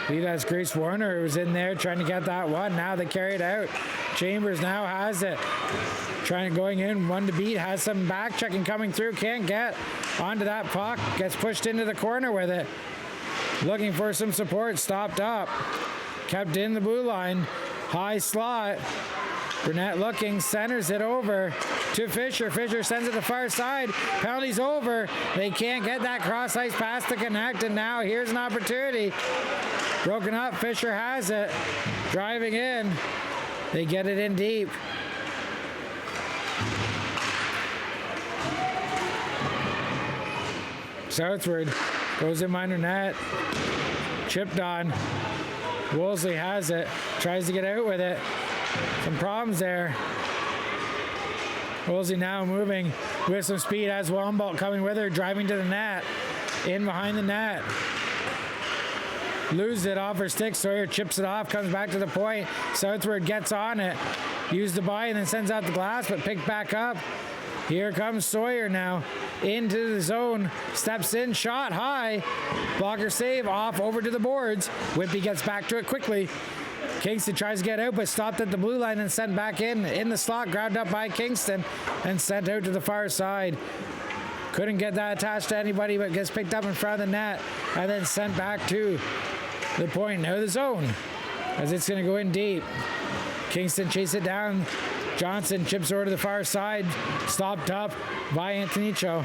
Speaker 1: I believe that's Grace Warner who was in there trying to get that one. Now they carry it out. Chambers now has it. Going in, one to beat, has some back checking coming through. Can't get onto that puck. Gets pushed into the corner with it. Looking for some support. Stopped up. Kept in the blue line. High slot. Burnett looking, centers it over to Fisher. Fisher sends it to the far side. Penalty's over. They can't get that cross ice pass to connect, and now here's an opportunity. Broken up, Fisher has it. Driving in. They get it in deep. Southward goes in minor net. Chipped on. Woolsey has it. Tries to get out with it. Some problems there. Woolsey now moving with some speed. Has Wombolt coming with her, driving to the net. in behind the net. Loses it off her stick. Sawyer chips it off, comes back to the point. Southward gets on it. Used the body and then sends out the glass, but picked back up. Here comes Sawyer now into the zone. Steps in, shot high. Blocker save off over to the boards. Whitby gets back to it quickly. Kingston tries to get out, but stopped at the blue line and sent back in the slot. Grabbed up by Kingston and sent out to the far side. Couldn't get that attached to anybody, but gets picked up in front of the net and then sent back to the point. Now the zone, as it's going to go in deep. Kingston chase it down. Johnson chips over to the far side. Stopped up by Antonicho.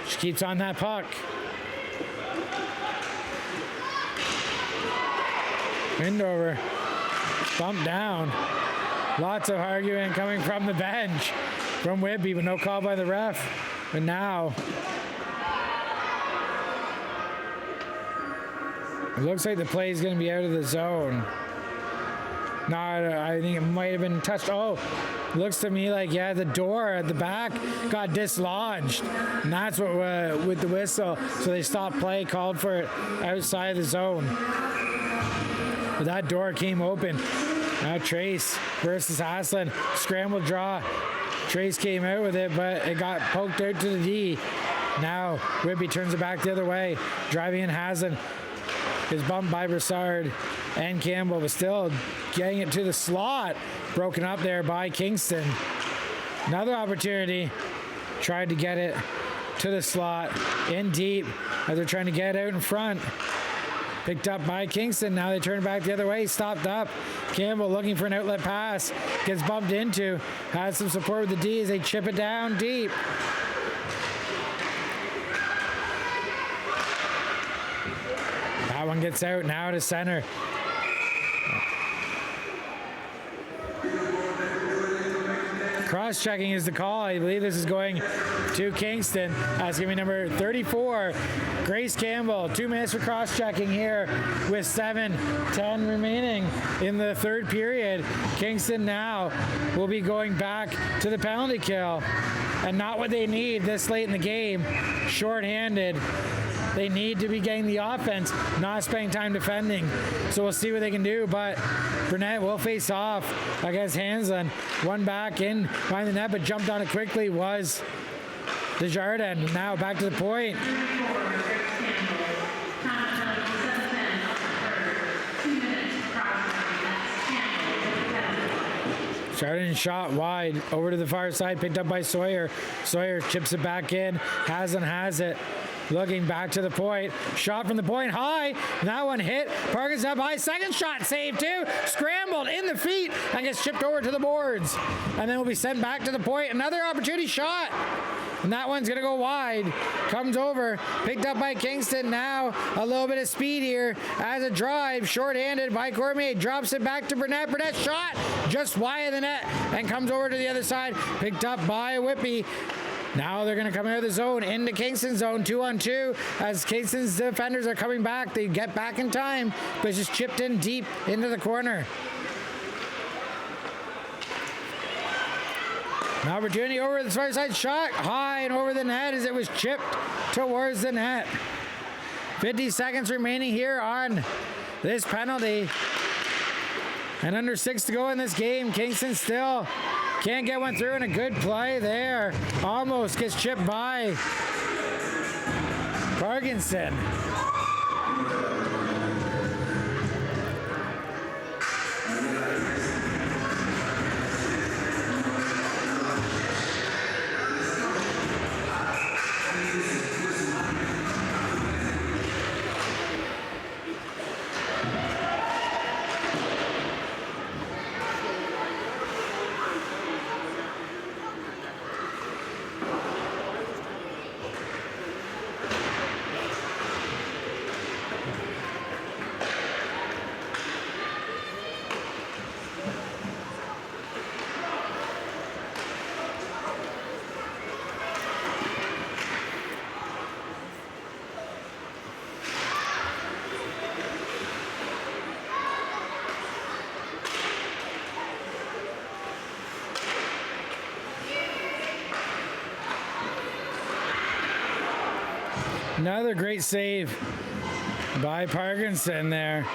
Speaker 1: She keeps on that puck. Windover. Bumped down. Lots of arguing coming from the bench from Whitby, but no call by the ref. But now it looks like the play is going to be out of the zone. No, I think it might have been touched. Oh, looks to me like, yeah, the door at the back got dislodged. And that's what with the whistle. So they stopped play, called for it outside the zone. But that door came open. Now Trace versus Haslin. Scramble draw. Trace came out with it, but it got poked out to the D. Now Whitby turns it back the other way. Driving in Haslin is bumped by Broussard and Campbell, but still getting it to the slot. Broken up there by Kingston. Another opportunity. Tried to get it to the slot in deep as they're trying to get out in front. Picked up by Kingston. Now they turn it back the other way. Stopped up. Campbell looking for an outlet pass. Gets bumped into. Has some support with the D as they chip it down deep. That one gets out now to center. Cross-checking is the call. I believe this is going to Kingston. That's going to be number 34, Grace Campbell. 2 minutes for cross-checking here with 7:10 remaining in the third period. Kingston now will be going back to the penalty kill. And not what they need this late in the game. Short-handed. They need to be getting the offense, not spending time defending. So we'll see what they can do, but Burnett will face off against Hanslin. One back in behind the net, but jumped on it quickly was Desjardins. Now back to the point. Desjardins shot wide over to the far side, picked up by Sawyer. Sawyer chips it back in. Haslin has it. Looking back to the point. Shot from the point high. That one hit. Parkinson up high. Second shot saved too. Scrambled in the feet and gets chipped over to the boards. And then will be sent back to the point. Another opportunity shot. And that one's going to go wide. Comes over. Picked up by Kingston. Now a little bit of speed here as a drive. Short-handed by Cormier. Drops it back to Burnett. Burnett shot just wide of the net and comes over to the other side. Picked up by Whitby. Now they're going to come out of the zone into Kingston zone 2-on-2 as Kingston's defenders are coming back. They get back in time, but it's just chipped in deep into the corner. An opportunity over the far side, shot high and over the net as it was chipped towards the net. 50 seconds remaining here on this penalty. And under 6 to go in this game. Kingston still can't get one through, and a good play there. Almost gets chipped by Parkinson. Another great save by Parkinson there.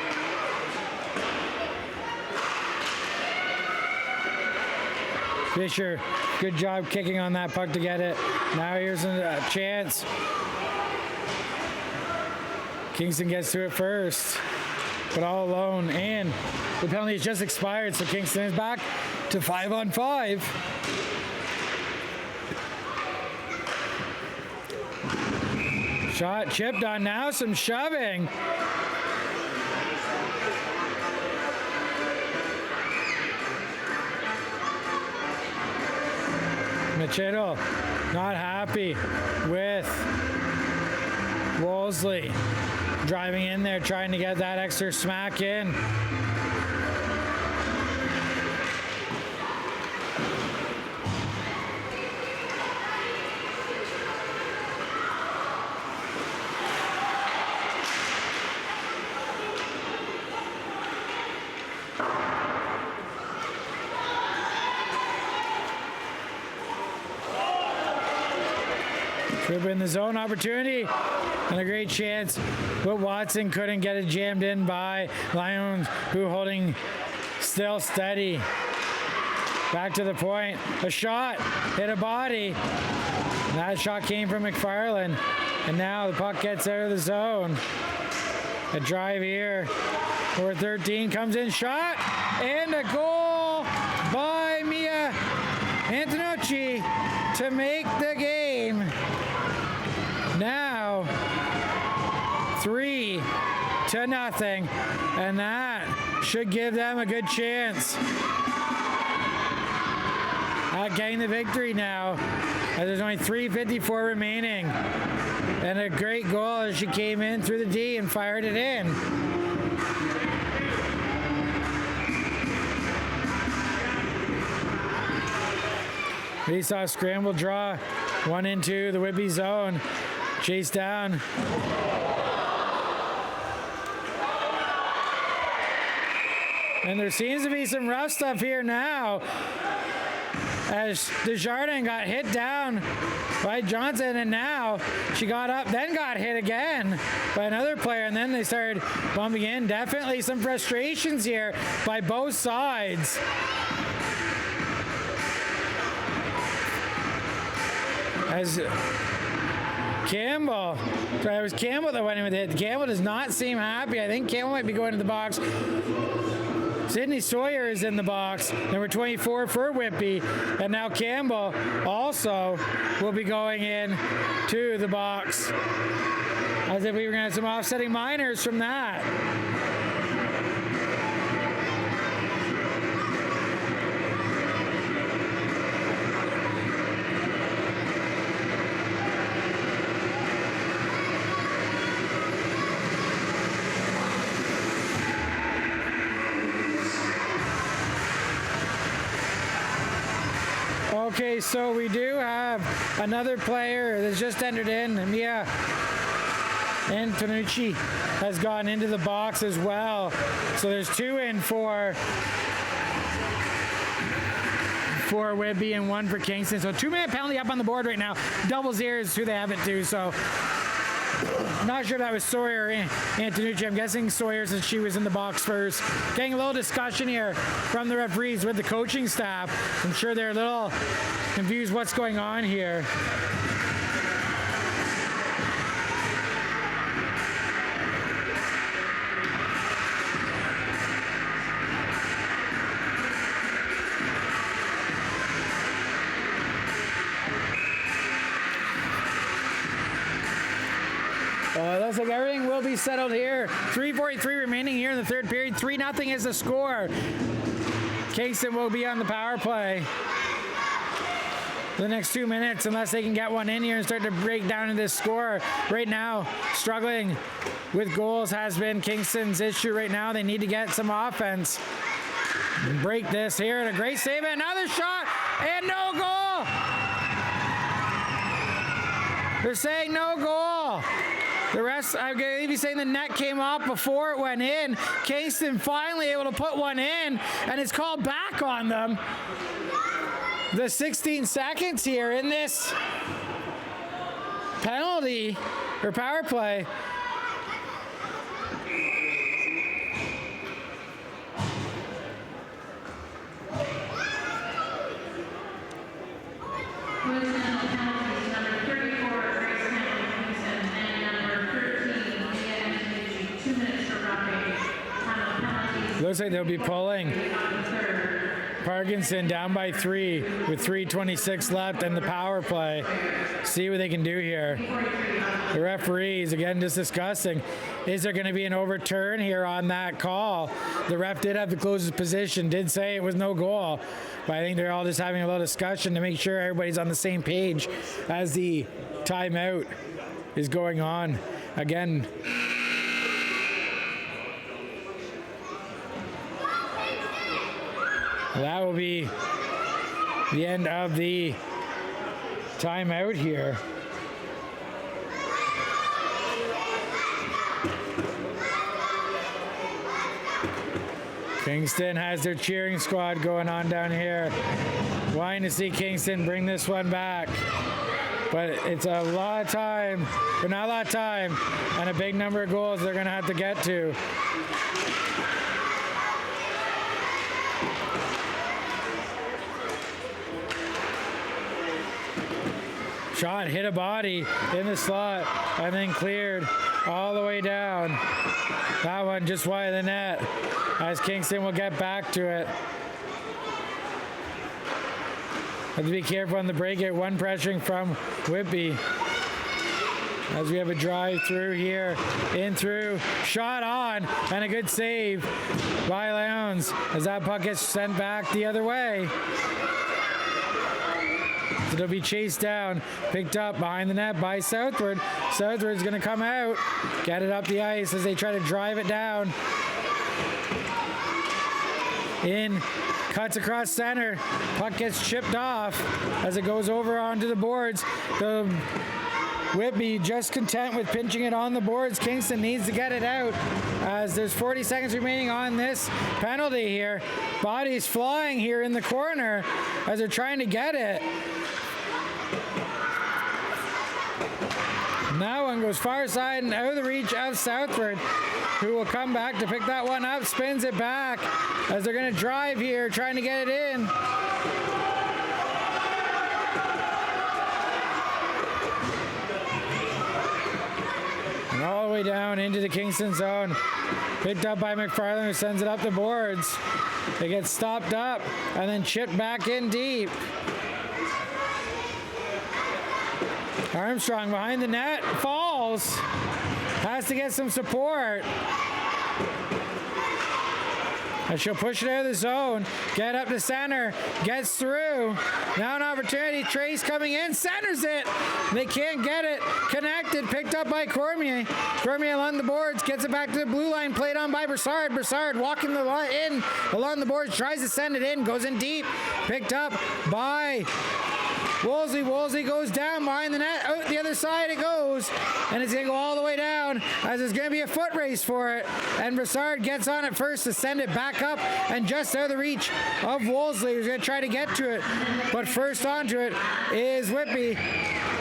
Speaker 1: Fisher, good job kicking on that puck to get it. Now here's a chance. Kingston gets to it first, but all alone, and the penalty has just expired, so Kingston is back to 5-on-5. Shot chipped on, now some shoving. Machado not happy with Wolseley driving in there, trying to get that extra smack in. Trip in the zone opportunity and a great chance, but Watson couldn't get it jammed in by Lyons, who holding still steady. Back to the point, a shot, hit a body. That shot came from McFarland, and now the puck gets out of the zone. A drive here, number 13 comes in, shot, and a goal by Mia Antonucci to make the game. Now 3-0, and that should give them a good chance at getting the victory now, as there's only 3:54 remaining. And a great goal as she came in through the D and fired it in. We saw a scramble draw, one into the Whitby zone. Chase down. And there seems to be some rough stuff here now, as Desjardins got hit down by Johnson, and now she got up, then got hit again by another player, and then they started bumping in. Definitely some frustrations here by both sides. As Campbell, sorry, it was Campbell that went in with it. Campbell does not seem happy. I think Campbell might be going to the box. Sydney Sawyer is in the box, number 24 for Whitby, and now Campbell also will be going in to the box. As if we were going to have some offsetting minors from that. Okay, so we do have another player that's just entered in. Mia Antonucci has gone into the box as well. So there's two in for Whitby and one for Kingston. So 2-minute penalty up on the board right now. Doubles here is who they have it to. So not sure if that was Sawyer or Antonucci. I'm guessing Sawyer, since she was in the box first. Getting a little discussion here from the referees with the coaching staff. I'm sure they're a little confused what's going on here. Looks like everything will be settled here. 3:43 remaining here in the third period. 3-0 is the score. Kingston will be on the power play for the next 2 minutes, unless they can get one in here and start to break down in this score. Right now, struggling with goals has been Kingston's issue right now. They need to get some offense. Break this here, and a great save, and another shot, and no goal. They're saying no goal. The rest, I believe he's saying the net came off before it went in. Kingston finally able to put one in, and it's called back on them. The 16 seconds here in this penalty or power play. Looks like they'll be pulling Parkinson down by 3 with 3:26 left and the power play. See what they can do here. The referees, again, just discussing, is there going to be an overturn here on that call? The ref did have the closest position, did say it was no goal, but I think they're all just having a little discussion to make sure everybody's on the same page as the timeout is going on. Again, that will be the end of the timeout here. Kingston has their cheering squad going on down here. Wanting to see Kingston bring this one back. But it's a lot of time, but not a lot of time, and a big number of goals they're going to have to get to. Shot hit a body in the slot and then cleared all the way down. That one just wide of the net as Kingston will get back to it. Have to be careful on the break it. One pressuring from Whitby. As we have a drive through here, in through, shot on, and a good save by Lowndes as that puck gets sent back the other way. So it'll be chased down, picked up behind the net by Southward. Southward's going to come out, get it up the ice as they try to drive it down. In, cuts across center, puck gets chipped off as it goes over onto the boards. The Whitby just content with pinching it on the boards. Kingston needs to get it out as there's 40 seconds remaining on this penalty here. Bodies flying here in the corner as they're trying to get it. And that one goes far side and out of the reach of Southward, who will come back to pick that one up, spins it back as they're going to drive here, trying to get it in. And all the way down into the Kingston zone. Picked up by McFarland, who sends it up the boards. It gets stopped up and then chipped back in deep. Armstrong behind the net, falls. Has to get some support. And she'll push it out of the zone, get up to center, gets through. Now an opportunity, Trace coming in, centers it. They can't get it connected, picked up by Cormier. Cormier along the boards, gets it back to the blue line, played on by Broussard. Broussard walking the line in along the boards, tries to send it in, goes in deep, picked up by Woolsey. Woolsey goes down behind the net. Out the other side it goes. And it's going to go all the way down as there's going to be a foot race for it. And Broussard gets on it first to send it back up and just out of the reach of Woolsey, who's going to try to get to it. But first onto it is Whitby.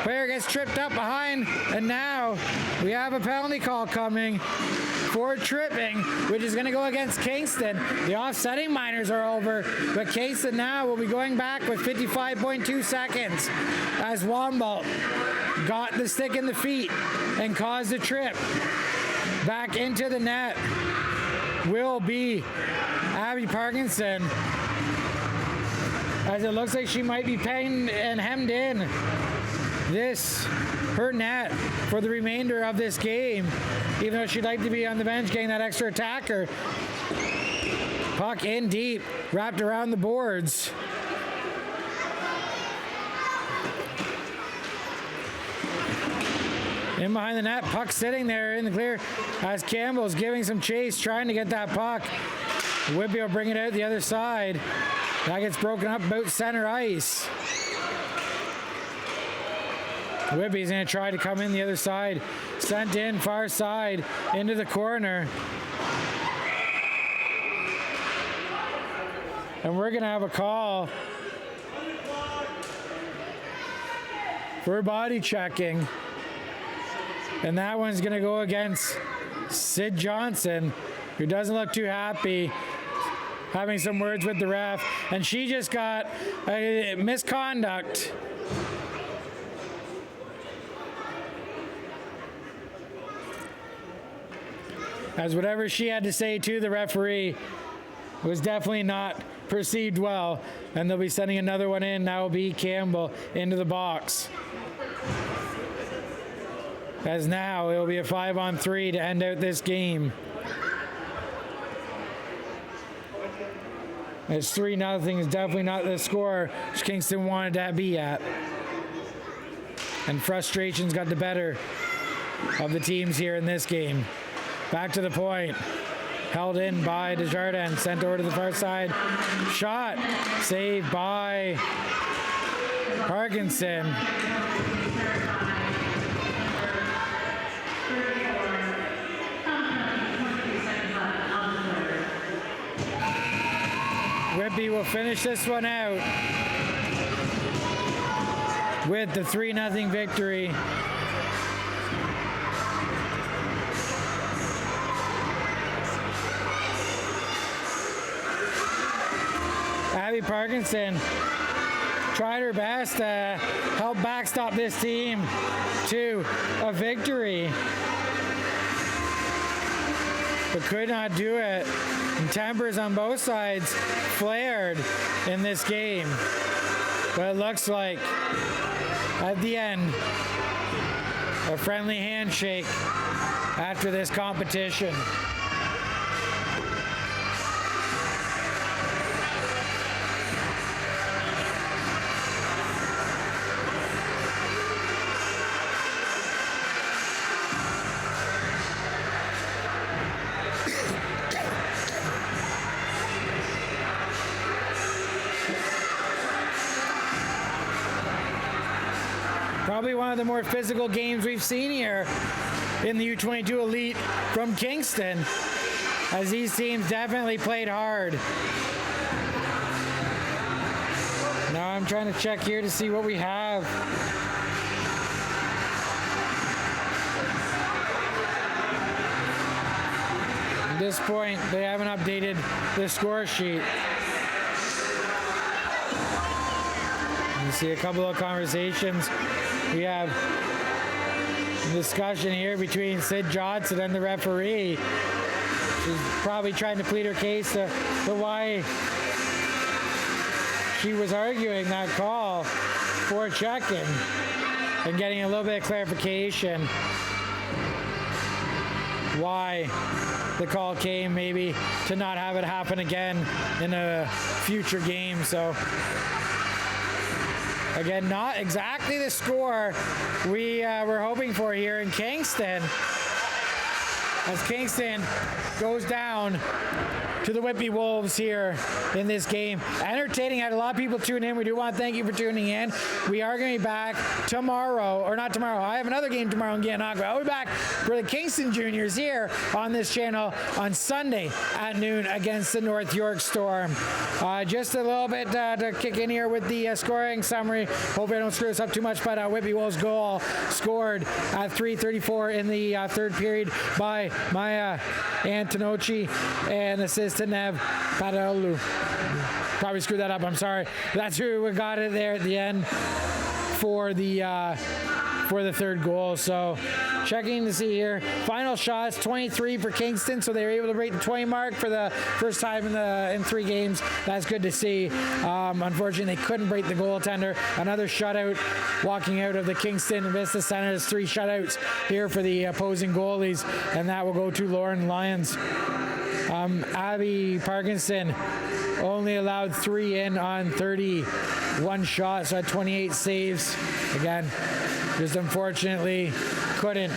Speaker 1: Player gets tripped up behind. And now we have a penalty call coming for tripping, which is going to go against Kingston. The offsetting minors are over, but Kingston now will be going back with 55.2 seconds as Wombolt got the stick in the feet and caused a trip. Back into the net will be Abby Parkinson, as it looks like she might be pinned and hemmed in her net for the remainder of this game, even though she'd like to be on the bench getting that extra attacker. Puck in deep, wrapped around the boards. In behind the net, puck sitting there in the clear as Campbell's giving some chase, trying to get that puck. Whitby will bring it out the other side. That gets broken up about center ice. Whitby's going to try to come in the other side. Sent in far side into the corner. And we're going to have a call for body checking. And that one's going to go against Sid Johnson, who doesn't look too happy, having some words with the ref. And she just got a misconduct. As whatever she had to say to the referee was definitely not perceived well. And they'll be sending another one in. That will be Campbell into the box. As now it will be a 5-on-3 to end out this game. As 3-0 is definitely not the score which Kingston wanted to be at. And frustration's got the better of the teams here in this game. Back to the point. Held in by Desjardins. Sent over to the far side. Shot. Saved by Parkinson. Whitby will finish this one out with the 3-0 victory. Abby Parkinson tried her best to help backstop this team to a victory, but could not do it. And tempers on both sides flared in this game. But it looks like at the end, a friendly handshake after this competition. Probably one of the more physical games we've seen here in the U22 Elite from Kingston, as these teams definitely played hard. Now I'm trying to check here to see what we have. At this point, they haven't updated the score sheet. You see a couple of conversations. We have a discussion here between Sid Johnson and the referee. She's probably trying to plead her case to why she was arguing that call for checking and getting a little bit of clarification why the call came, maybe to not have it happen again in a future game. So again, not exactly the score we were hoping for here in Kingston, as Kingston goes down to the Whitby Wolves here in this game. Entertaining, had a lot of people tune in. We do want to thank you for tuning in. We are going to be back tomorrow, or not tomorrow. I have another game tomorrow in Gananoque. I'll be back for the Kingston Juniors here on this channel on Sunday at noon against the North York Storm. Just a little bit to kick in here with the scoring summary. Hopefully I don't screw this up too much, but Whitby Wolves goal scored at 3:34 in the third period by Maya Antonocci and assist to Nev Padalu. Probably screwed that up, I'm sorry. That's who got it there at the end for the third goal. So checking to see here, final shots 23 for Kingston, so they were able to break the 20 mark for the first time in 3 games. That's good to see. Unfortunately, they couldn't break the goaltender. Another shutout walking out of the Kingston Invista Center. There's 3 shutouts here for the opposing goalies, and that will go to Lauren Lyons. Abby Parkinson only allowed 3 in on 31 shots, so had 28 saves. Again, just unfortunately couldn't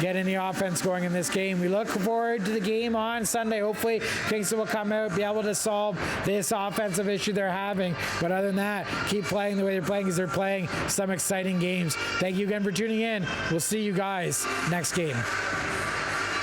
Speaker 1: get any offense going in this game. We look forward to the game on Sunday. Hopefully Kingston will come out, be able to solve this offensive issue they're having. But other than that, keep playing the way they're playing, because they're playing some exciting games. Thank you again for tuning in. We'll see you guys next game.